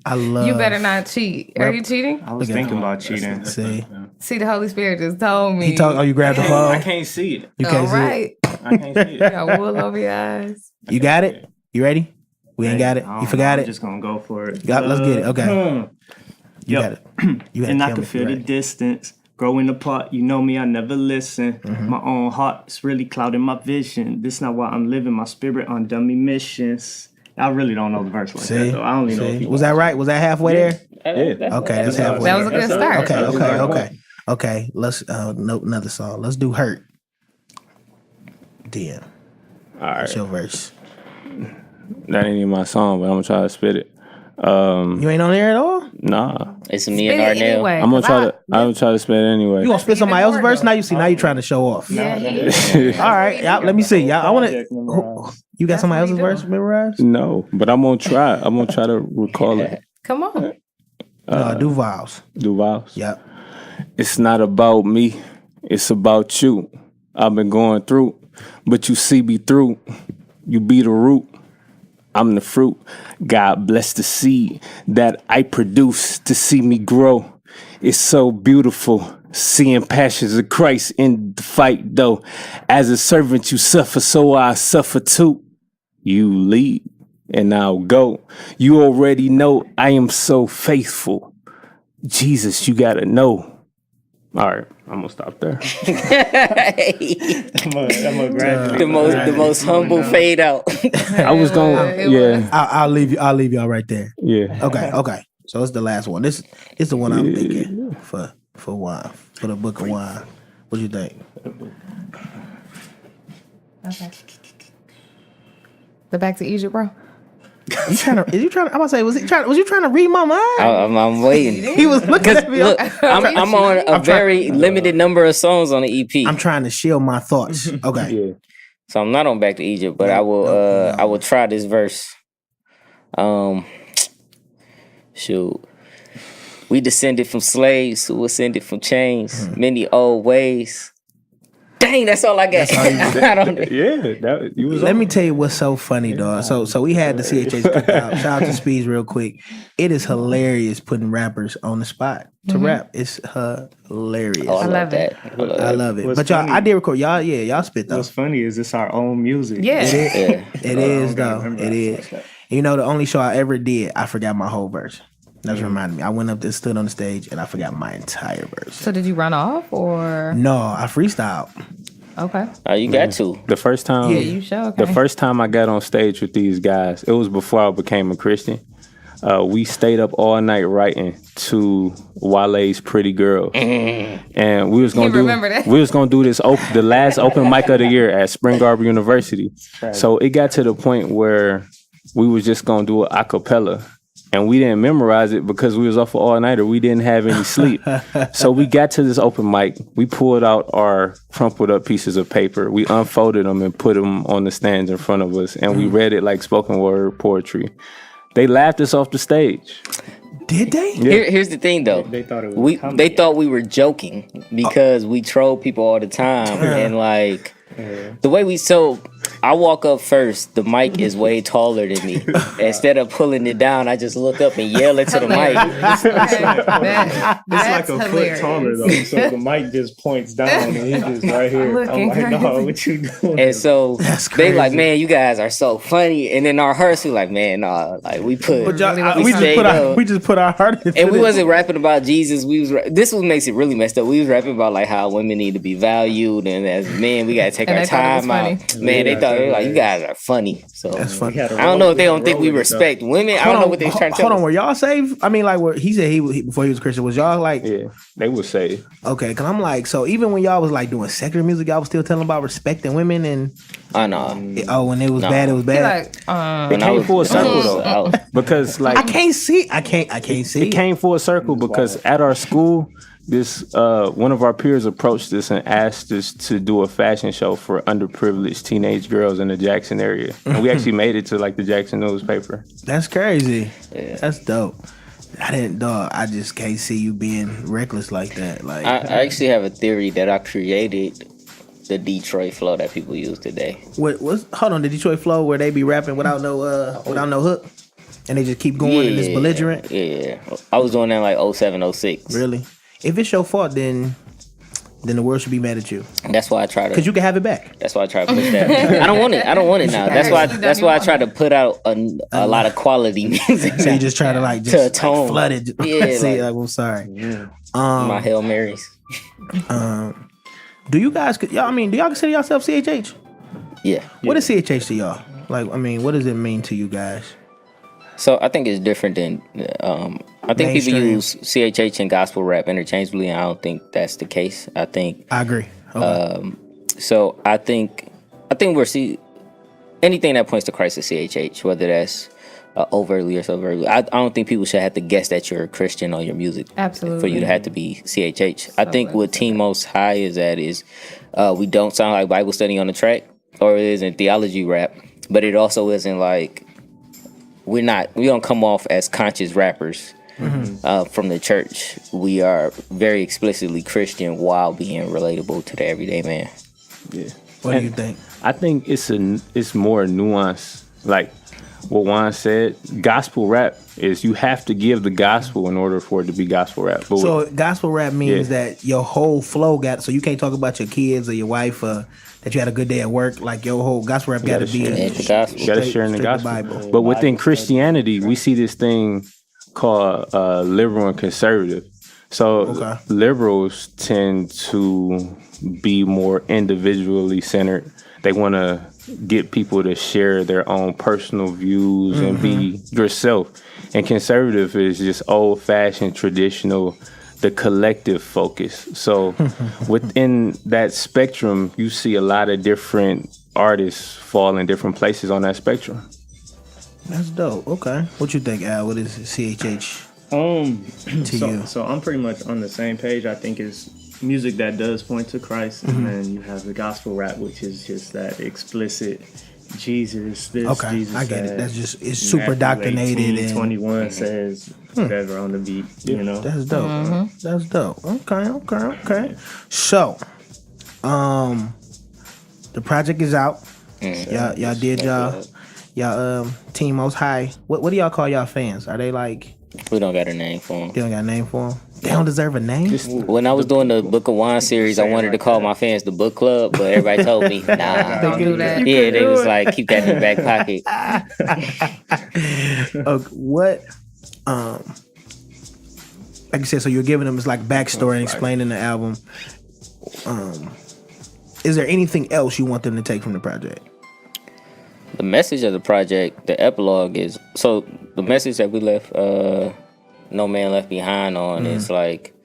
I love. You better not cheat. Are you cheating? I was thinking about cheating. See, the Holy Spirit just told me. You grabbed the phone? I can't see it. You can't see it? I can't see it. You got wool over your eyes. You got it? You ready? We ain't got it. You forgot it? I'm just going to go for it. Let's get it. Okay. You got it. And I can feel the distance. Growing apart, you know me, I never listen. My own heart is really clouding my vision. This not why I'm living my spirit on dummy missions. I really don't know the verse like that, though. I only know. Was that right? Was that halfway there? Yeah. Okay, that's halfway. That was a good start. Okay. Let's note another song. Let's do Hurt. DM. All right. That's your verse. That ain't even my song, but I'm gonna try to spit it. You ain't on there at all? Nah. It's me and Arnell. Anyway, I'm gonna try to spit it anyway. You gonna spit somebody else's verse? Now you trying to show off. Yeah. All right, let me see. I want to. You got somebody else's verse memorized? No, but I'm gonna try. I'm gonna try to recall it. Come on. Do vowels. Do vowels? Yep. It's not about me. It's about you. I've been going through, but you see me through. You be the root. I'm the fruit. God bless the seed that I produce to see me grow. It's so beautiful seeing passions of Christ in the fight, though. As a servant, you suffer, so I suffer too. you lead. And now go. You already know I am so faithful. Jesus, you gotta know. All right, I'm gonna stop there. The most humble fade out. I was gonna, I'll leave y'all right there. Yeah. Okay. So it's the last one. This is the one I'm thinking for wine, for the book of wine. What do you think? Okay. The Back to Egypt, bro. I'm about to say, was you trying to read my mind? I'm waiting. He was looking at me. Look, I'm on a very limited number of songs on the EP. I'm trying to shield my thoughts. Okay. Yeah. So I'm not on Back to Egypt, but I will try this verse. Shoot. We descended from slaves who ascended from chains, many old ways. Dang, that's all I got. Let me tell you what's so funny, dog. So we had the CHH cookout. Shout out to Speeds real quick. It is hilarious putting rappers on the spot to rap. It's hilarious. Oh, I love it. I love it. But y'all, I did record. Y'all spit though. What's funny is it's our own music. Yeah. It is though. It is. You know, the only show I ever did, I forgot my whole verse. That's reminded me. I went up there, stood on the stage, and I forgot my entire verse. So did you run off or? No, I freestyled. Okay. You got to. The first time. Yeah, you show. Okay. The first time I got on stage with these guys, it was before I became a Christian. We stayed up all night writing to Wale's Pretty Girls, and we was gonna do this the last open mic of the year at Spring Arbor University. So it got to the point where we was just gonna do it a cappella. And we didn't memorize it because we was up for all nighter. We didn't have any sleep. So we got to this open mic. We pulled out our crumpled up pieces of paper. We unfolded them and put them on the stands in front of us. And we read it like spoken word poetry. They laughed us off the stage. Did they? Yeah. Here's the thing, though. They thought it was they thought we were joking because we troll people all the time. And like the way I walk up first, the mic is way taller than me. Instead of pulling it down, I just look up and yell into the mic. It's like a foot taller though, so the mic just points down and he's just right here. I'm like, no, what you doing? And so they like, man, you guys are so funny. And then our hearts, we like, man, nah, like we just put our heart into and we wasn't rapping about Jesus. This makes it really messed up. We was rapping about like how women need to be valued, and as men, we gotta take our time out. Man, they thought like you guys are funny. So that's funny. I don't know if they don't think we respect women. I don't know what they trying to tell us. Hold on, were y'all saved? I mean, like, he said he before he was a Christian. Was y'all like? Yeah, they were saved. Okay, because I'm like, so even when y'all was like doing secular music, y'all was still telling about respecting women and. I know. When it was bad, it was bad. It came full circle though, because like I can't see. It came full circle because at our school. This one of our peers approached us and asked us to do a fashion show for underprivileged teenage girls in the Jackson area, and we actually made it to like the Jackson newspaper. That's crazy. Yeah. That's dope. I just can't see you being reckless like that. Like I actually have a theory that I created the Detroit flow that people use today. Hold on, the Detroit flow where they be rapping without no hook, and they just keep going in this belligerent. Yeah, I was doing that like 07, 06. Really? If it's your fault, then the world should be mad at you. That's why I try to. Because you can have it back. That's why I try to push that. I don't want it now. That's why I try to put out a lot of quality music. So you just try to just flood it. Yeah, I'm sorry. Yeah. My Hail Marys. Do y'all consider yourself CHH? Yeah. What is CHH to y'all? Like, I mean, what does it mean to you guys? So I think it's different than I think mainstream. People use CHH and gospel rap interchangeably, and I don't think that's the case. I agree. Okay. So I think we're anything that points to Christ is CHH, whether that's overtly or subvertly. I don't think people should have to guess that you're a Christian on your music. Absolutely. For you to have to be CHH. I think what Team Most High is at is we don't sound like Bible study on the track, or it isn't theology rap, but it also isn't like we don't come off as conscious rappers from the church. We are very explicitly Christian while being relatable to the everyday man. Yeah. What do you think? I think it's more nuanced. Like what Juan said. Gospel rap is you have to give the gospel in order for it to be gospel rap. But so gospel rap means that your whole flow so you can't talk about your kids or your wife that you had a good day at work. Like your whole gospel rap got to be the gospel. You got to share in the gospel. Bible. But within Christianity, we see this thing called liberal and conservative. So liberals tend to be more individually centered. They want to get people to share their own personal views and be yourself. And conservative is just old-fashioned, traditional, the collective focus. So within that spectrum, you see a lot of different artists fall in different places on that spectrum. That's dope. Okay. What you think, Al? What is CHH to you? So I'm pretty much on the same page. I think it's music that does point to Christ, and then you have the gospel rap, which is just that explicit Jesus. Jesus I get it. That's just it's super doctrinated. And 21 says whatever on the beat. You know, that's dope. That's dope. Okay. So, the project is out. Y'all did y'all Team Most High. What do y'all call y'all fans? Are they like? We don't got a name for them. They don't got a name for them? They don't deserve a name? When I was doing the Book of Wine series, I wanted to call my fans the Book Club, but everybody told me, nah. Don't do that. Yeah, they was like, keep that in the back pocket. What, like you said, so you're giving them this like backstory and explaining the album. Is there anything else you want them to take from the project? The message of the project, the epilogue is, so the message that we left No Man Left Behind on is like,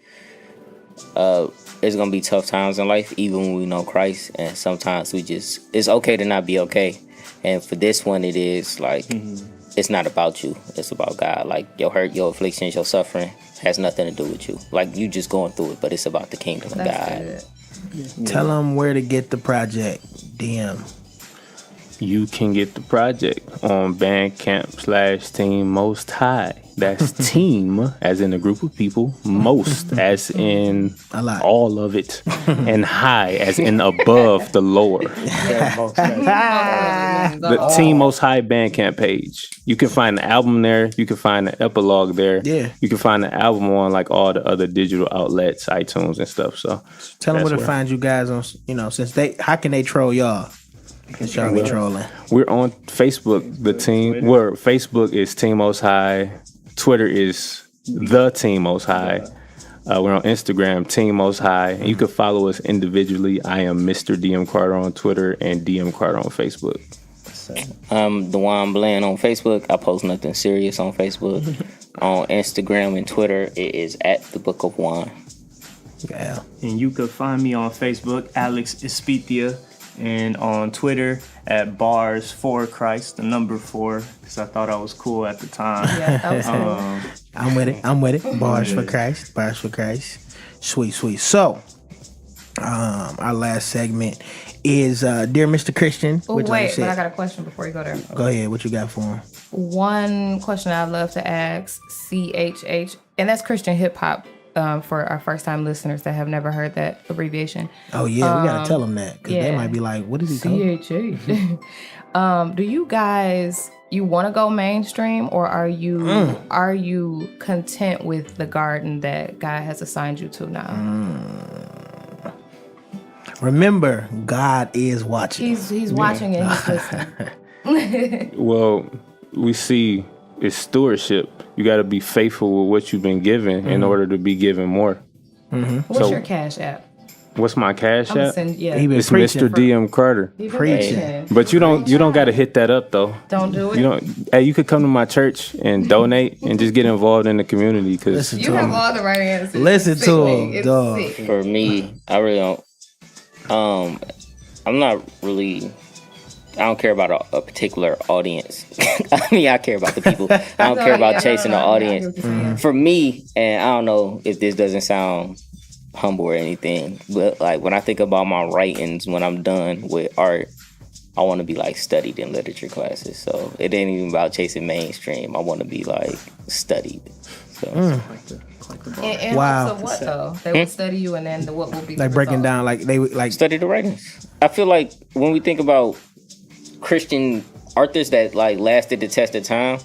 it's going to be tough times in life, even when we know Christ. And sometimes it's okay to not be okay. And for this one, it is like, it's not about you. It's about God. Like your hurt, your afflictions, your suffering has nothing to do with you. Like you just going through it, but it's about the kingdom of God. Tell them where to get the project. DM. You can get the project on Bandcamp/Team Most High. That's team, as in a group of people, most, as in a lot. All of it, and high, as in above the lower. The Team Most High Bandcamp page. You can find the album there. You can find the epilogue there. Yeah. You can find the album on like all the other digital outlets, iTunes and stuff. So tell them where to find you guys on. Since how can they troll y'all? Y'all be trolling. We're on Facebook. The team. Where Facebook is Team Most High. Twitter is the Team Most High. We're on Instagram, Team Most High. And you can follow us individually. I am Mr. DM Carter on Twitter and DM Carter on Facebook. I'm DeJuan Bland on Facebook. I post nothing serious on Facebook. On Instagram and Twitter, it is at the Book of Juan. Yeah. And you can find me on Facebook, Alex Espitia, and on Twitter at bars for Christ, the number 4, because I thought I was cool at the time. Yeah, that was cool. I'm with it. Bars for Christ. Bars for Christ. Sweet. So, our last segment is Dear Mr. Christian. Oh, wait, but I got a question before you go there. Go ahead. What you got for him? One question I'd love to ask CHH, and that's Christian hip hop. For our first time listeners that have never heard that abbreviation. Oh yeah, we gotta tell them that because they might be like, "What is he calling?" CHH. Do you guys want to go mainstream, or are you content with the garden that God has assigned you to now? Remember, God is watching. He's watching and he's listening. Well, we see it's stewardship. You got to be faithful with what you've been given in order to be given more. What's your Cash App? What's my Cash App? It's preaching. Mr. DM Carter. Preaching. But you don't got to hit that up though. Don't do it. You could come to my church and donate and just get involved in the community because you have all the right answers. Listen to him, dog. For me, I really don't. I'm not really. I don't care about a particular audience. I mean, I care about the people. I don't care about chasing the audience. For me, and I don't know if this doesn't sound humble or anything, but like when I think about my writings, when I'm done with art, I want to be like studied in literature classes. So it ain't even about chasing mainstream. I want to be like studied. So. And wow. So what though? They would study you, and then what will be like breaking down? Like they would like study the writings. I feel like when we think about Christian artists that like lasted the test of time.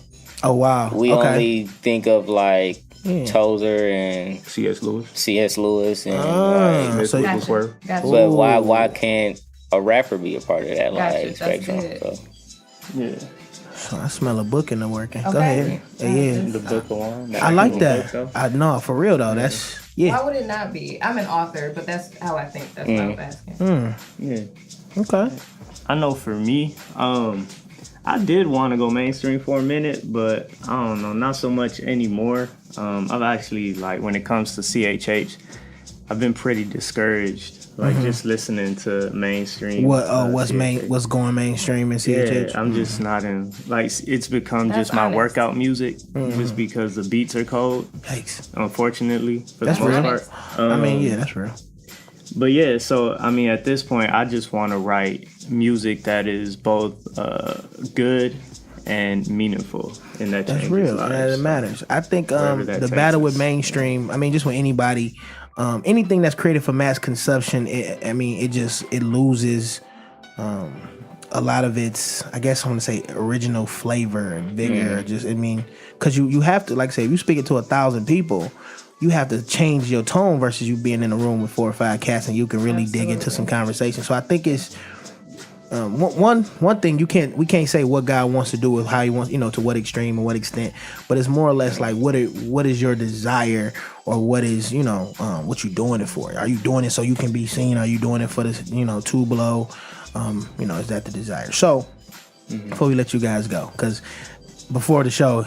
Oh wow. We only think of like Tozer and C.S. Lewis and so Gotcha. but why can't a rapper be a part of that like spectrum? So. Yeah. I smell a book in the working. Okay. Go ahead. Yeah. The book of one. I like that. I know for real though. That's Why would it not be? I'm an author, but that's how I think. That's what I was asking. Yeah. okay. I know for me, I did want to go mainstream for a minute, but I don't know, not so much anymore. I've actually, like, when it comes to CHH, I've been pretty discouraged, like, just listening to mainstream. What's going mainstream in CHH? Yeah, I'm just not in, like, it's become just my workout music, just because the beats are cold. Yikes. Unfortunately, for That's the most real. part. That's real. But yeah, so I mean, at this point, I just want to write music that is both good and meaningful, and that That's changes real. lives. It matters. I think Wherever the that battle takes with us. mainstream. I mean, just with anybody, anything that's created for mass consumption. It loses a lot of its, I guess I want to say, original flavor and vigor. Because you have to, like I say, if you speak it to 1,000 people, you have to change your tone versus you being in a room with 4 or 5 cats and you can really dig into some conversation. So I think it's one thing we can't say what God wants to do with how he wants, to what extreme or what extent, but it's more or less like what is your desire, or what is what you doing it for? Are you doing it so you can be seen? Are you doing it for this to blow? Is that the desire? So before we let you guys go, because before the show,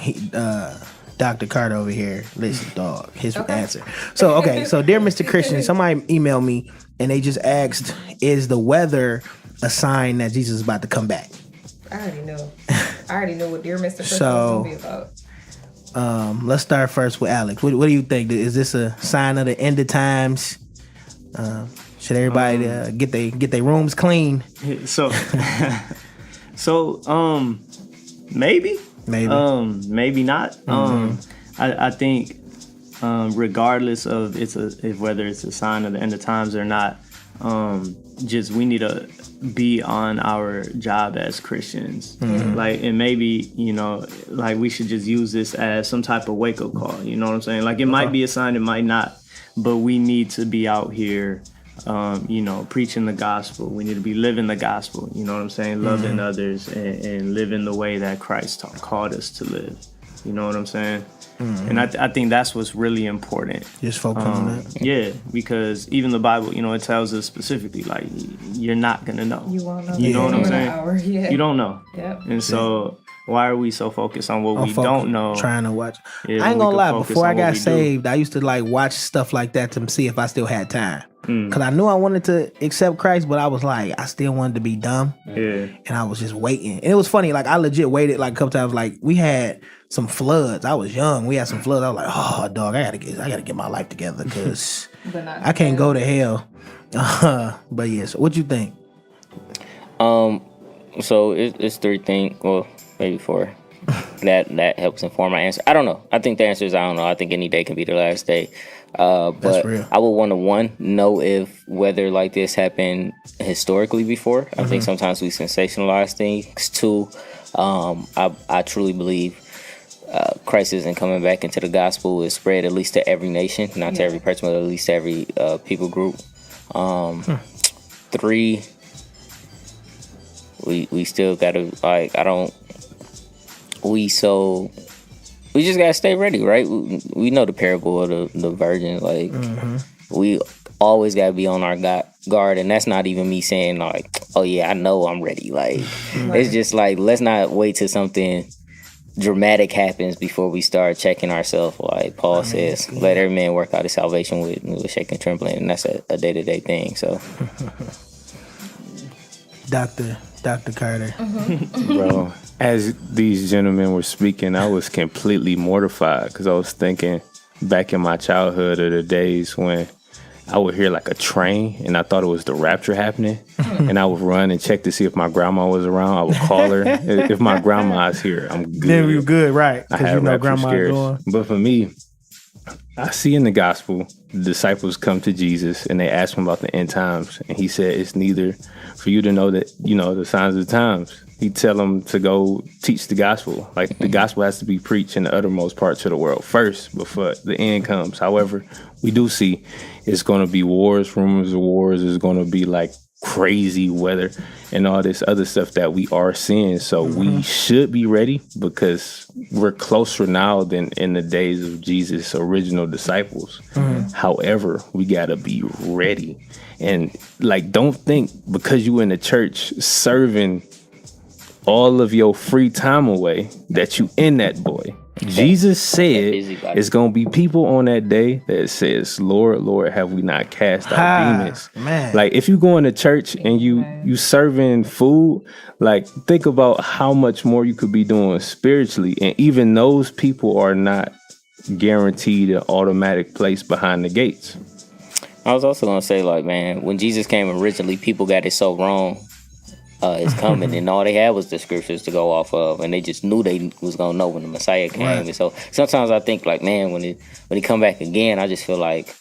Dr. Carter over here, listen, dog, his answer. So dear Mr. Christian, somebody emailed me and they just asked, is the weather a sign that Jesus is about to come back? I already know what Dear Mr. Christian is going to be about. Let's start first with Alex. What do you think? Is this a sign of the end of times? Should everybody get their rooms clean? So, maybe. Maybe not. I think regardless of whether it's a sign of the end of times or not, just we need to be on our job as Christians. Like, and maybe like we should just use this as some type of wake up call. You know what I'm saying? Like, it might be a sign, it might not, but we need to be out here. Preaching the gospel. We need to be living the gospel. You know what I'm saying? Loving others and living the way that Christ called us to live. You know what I'm saying? And I think that's what's really important. Just focus on that. Yeah, because even the Bible, it tells us specifically, like, you're not gonna know. You won't know. You know what I'm saying? Yeah. You don't know. Yep. And so why are we so focused on what we don't know? Trying to watch. Yeah, I ain't gonna lie. Before I got saved, do. I used to like watch stuff like that to see if I still had time. Because I knew I wanted to accept Christ, but I was like, I still wanted to be dumb. Yeah. And I was just waiting. And it was funny. Like, I legit waited like a couple times. Like, we had some floods. I was young. We had some floods. I was like, oh, dog, I gotta get my life together because I can't go to hell. But yeah, so what you think? So it's 3 things. Well, maybe 4. that helps inform my answer. I don't know. I think the answer is I don't know. I think any day can be the last day. But real. I would want to know if weather like this happened historically before. I think sometimes we sensationalize things. 2, I truly believe Christ isn't coming back until the gospel is spread at least to every nation, not to every person, but at least to every people group. 3, we still gotta we just gotta stay ready, right? We know the parable of the virgin. Like, we always gotta be on our guard, and that's not even me saying like, oh yeah, I know I'm ready. Like, it's just like, let's not wait till something dramatic happens before we start checking ourselves. Like Paul says, let every man work out his salvation with shaking and trembling, and that's a day-to-day thing. So, Dr. Carter. Bro, as these gentlemen were speaking, I was completely mortified because I was thinking back in my childhood of the days when I would hear like a train and I thought it was the rapture happening, and I would run and check to see if my grandma was around. I would call her. If my grandma is here, I'm good. Then we were good, right? I had rapture grandma scares. going. But for me, I see in the gospel, the disciples come to Jesus and they ask him about the end times. And he said, it's neither for you to know that, the signs of the times. He tell them to go teach the gospel. Like the gospel has to be preached in the uttermost parts of the world first before the end comes. However, we do see it's going to be wars, rumors of wars. It's going to be like crazy weather and all this other stuff that we are seeing. So we should be ready because we're closer now than in the days of Jesus' original disciples. However, we got to be ready. And like, don't think because you in the church serving all of your free time away that you in that boy. Jesus said it's going to be people on that day that says, Lord, Lord, have we not cast out demons? Man. Like if you go into church and you serving food, like think about how much more you could be doing spiritually. And even those people are not guaranteed an automatic place behind the gates. I was also going to say, like, man, when Jesus came originally, people got it so wrong. It's coming, and all they had was the scriptures to go off of, and they just knew they was gonna know when the Messiah came. Right. And so sometimes I think, like, man, when he come back again, I just feel like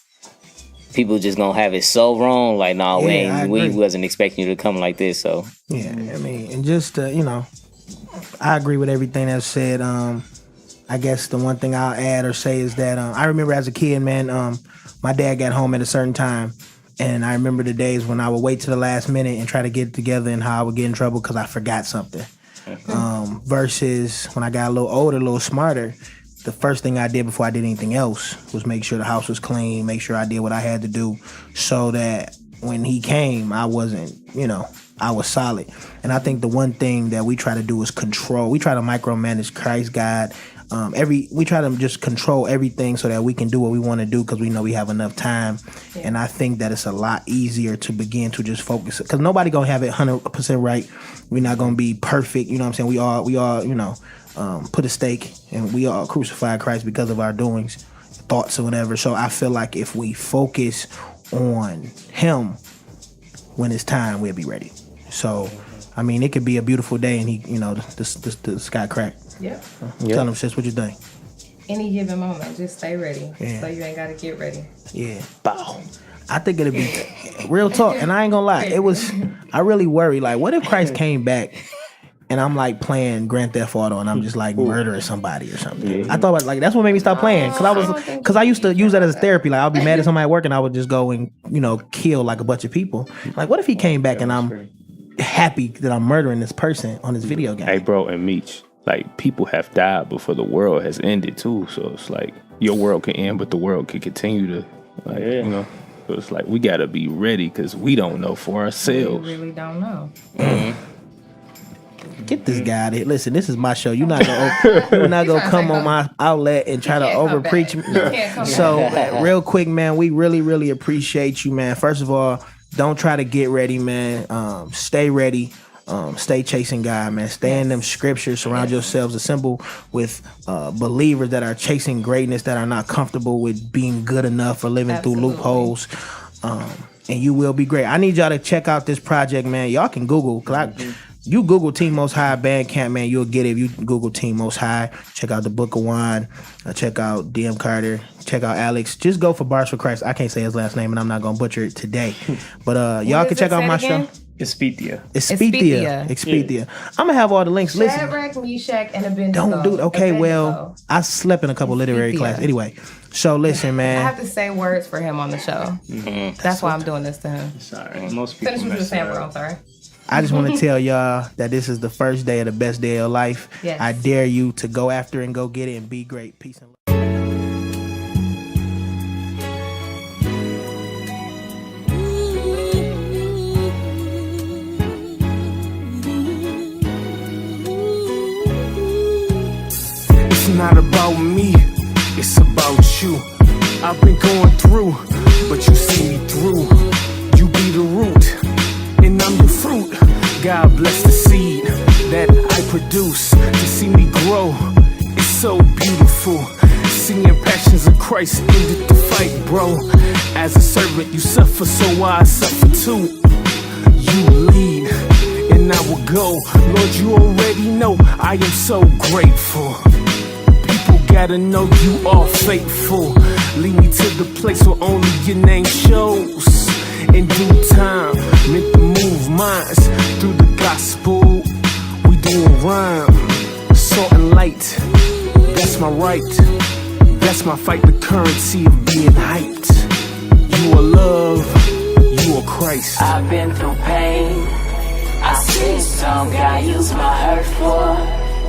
people just gonna have it so wrong. Like, nah, we wasn't expecting you to come like this. So yeah, I mean, and just I agree with everything that's said. I guess the one thing I'll add or say is that I remember as a kid, man, my dad got home at a certain time. And I remember the days when I would wait to the last minute and try to get it together and how I would get in trouble because I forgot something. Versus when I got a little older, a little smarter, the first thing I did before I did anything else was make sure the house was clean, make sure I did what I had to do so that when he came, I wasn't, I was solid. And I think the one thing that we try to do is control. We try to micromanage Christ, God. We try to just control everything so that we can do what we want to do because we know we have enough time. Yeah. And I think that it's a lot easier to begin to just focus because nobody gonna have it 100% right. We're not gonna be perfect. You know what I'm saying? We all put a stake and we all crucified Christ because of our doings, thoughts or whatever. So I feel like if we focus on him when it's time, we'll be ready. So, I mean, it could be a beautiful day and the sky cracked. Yeah. Tell them, sis, what you think? Any given moment, just stay ready. Yeah. So you ain't got to get ready. Yeah. Bow. I think it'll be real talk. And I ain't gonna lie. I really worry, like, what if Christ came back and I'm like playing Grand Theft Auto and I'm just like murdering somebody or something? Yeah. I thought about like that's what made me stop playing because I used to use that as therapy. Like I'll be mad at somebody at work and I would just go and kill like a bunch of people. Like what if he came back and I'm happy that I'm murdering this person on this video game? Hey, bro, and Meech. Like, people have died before the world has ended, too. So it's like, your world can end, but the world can continue to, So it's like, we got to be ready because we don't know for ourselves. We really don't know. Get this guy out of here. Listen, this is my show. You're not gonna come on my outlet and try to over preach me. So, real quick, man, we really, really appreciate you, man. First of all, don't try to get ready, man. Stay ready. Stay chasing God, man. Stay in them scriptures. Surround yourselves, assemble with believers that are chasing greatness, that are not comfortable with being good enough or living through loopholes. And you will be great. I need y'all to check out this project, man. Y'all can Google. You Google Team Most High Bandcamp, man. You'll get it. If you Google Team Most High, check out the Book of Wine. Check out DM Carter. Check out Alex. Just go for Bars for Christ. I can't say his last name, and I'm not going to butcher it today. But y'all can check out my show. Expedia. I'm gonna have all the links. Listen. Shadrach, Meshach, and Abednego. Don't do it. Okay, well, I slept in a couple literary classes. Anyway, so listen, man. I have to say words for him on the show. Mm-hmm. That's why I'm doing this to him. Sorry, most people. Finish what you were saying, bro. I'm sorry. I just want to tell y'all that this is the first day of the best day of your life. Yes. I dare you to go after and go get it and be great. Peace and love. It's not about me, it's about you. I've been going through, but you see me through. You be the root, and I'm the fruit. God bless the seed that I produce. To see me grow, it's so beautiful. Seeing passions of Christ ended the fight, bro. As a servant, you suffer, so I suffer too. You lead, and I will go. Lord, you already know I am so grateful. faithful, gotta know you are faithful. Lead me to the place where only your name shows. In due time, meant to move minds through the gospel. We doing rhyme, salt and light. That's my right, that's my fight. The currency of being hyped. You are love, you are Christ. I've been through pain. I see some guy use my hurt for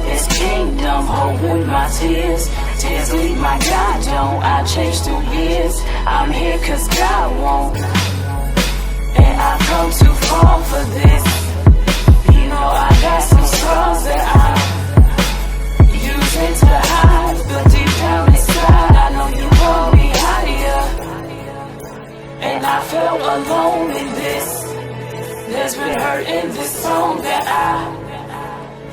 his kingdom, hope with my tears. Tears lead my God, don't I changed through years. I'm here cause God won't, and I come too far for this. You know I got some scars that I'm using to hide, but deep down inside I know you want me higher. And I felt alone in this. There's been hurt in this song that I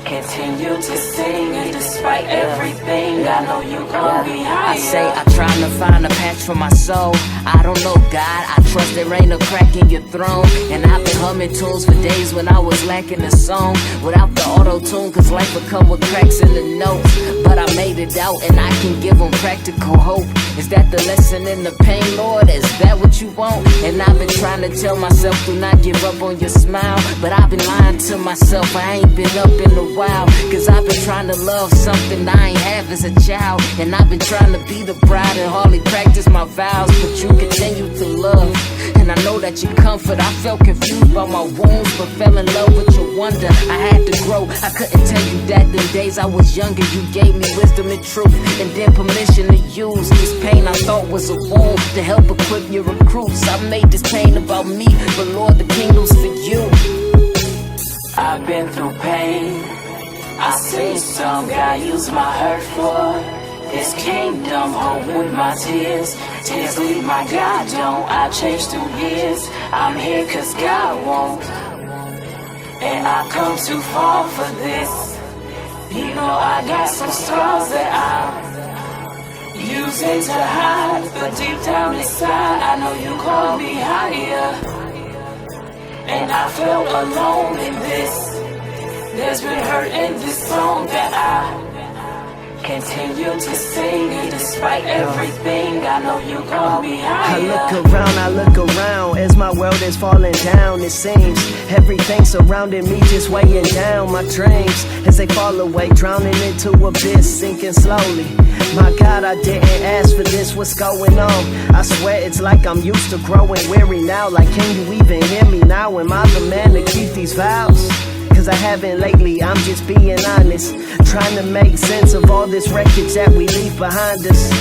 continue to sing, and despite everything, I know you gon' be higher. I say I'm trying to find a patch for my soul. I don't know, God, I trust there ain't a crack in your throne. And I've been humming tunes for days when I was lacking a song. Without the auto-tune, cause life would come with cracks in the notes. But I made it out and I can give them practical hope. Is that the lesson in the pain, Lord? Is that what you want? And I've been trying to tell myself, do not give up on your smile. But I've been lying to myself, I ain't been up in a while. Cause I've been trying to love something I ain't have as a child. And I've been trying to be the bride and hardly practice my vows. But you continue to love, and I know that you comfort. I felt confused by my wounds, but fell in love with your wonder. I had to grow, I couldn't tell you that the days I was younger. You gave me wisdom and truth, and then permission to use this pain I thought was a wound to help equip your recruits. I made this pain about me, but Lord, the kingdom's for you. I've been through pain. I seen some guy use my hurt for his kingdom, hope with my tears. Tears lead my God, don't I changed through years. I'm here cause God won't, and I come too far for this. You know I got some scars that I'm using to hide, but deep down inside I know you call me higher. And I felt alone in this. There's been hurt in this song that I continue to sing, and despite everything, I know you gon' be higher. I look around as my world is falling down. It seems everything surrounding me just weighing down my dreams as they fall away, drowning into abyss, sinking slowly. My God, I didn't ask for this, what's going on? I swear it's like I'm used to growing weary now. Like, can you even hear me now? Am I the man to keep these vows? Cause I haven't lately, I'm just being honest. Trying to make sense of all this wreckage that we leave behind us.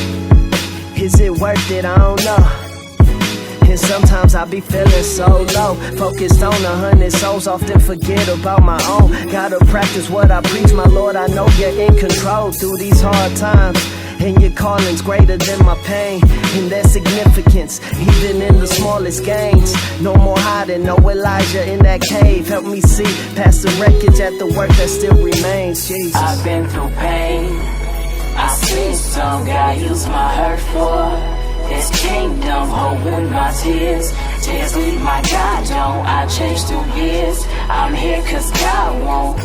Is it worth it? I don't know. And sometimes I be feeling so low, focused on 100 souls, often forget about my own. Gotta practice what I preach, my Lord, I know you're in control through these hard times. And your calling's greater than my pain, and there's significance even in the smallest gains. No more hiding, no Elijah in that cave. Help me see past the wreckage at the work that still remains. Jesus, I've been through pain. I seen some guy use my hurt for his kingdom, hope with my tears. Tears lead my God, don't I changed through years. I'm here cause God won't,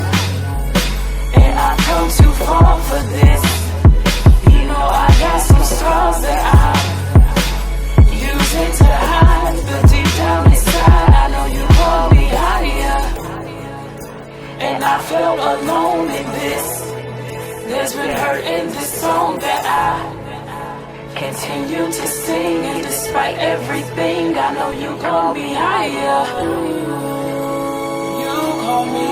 and I come too far for this. You know I got some scars that I'm using to hide, but deep down inside I know you call me higher. And I felt alone in this. There's been hurt in this song that I continue to sing, and despite everything I know you call me higher. You call me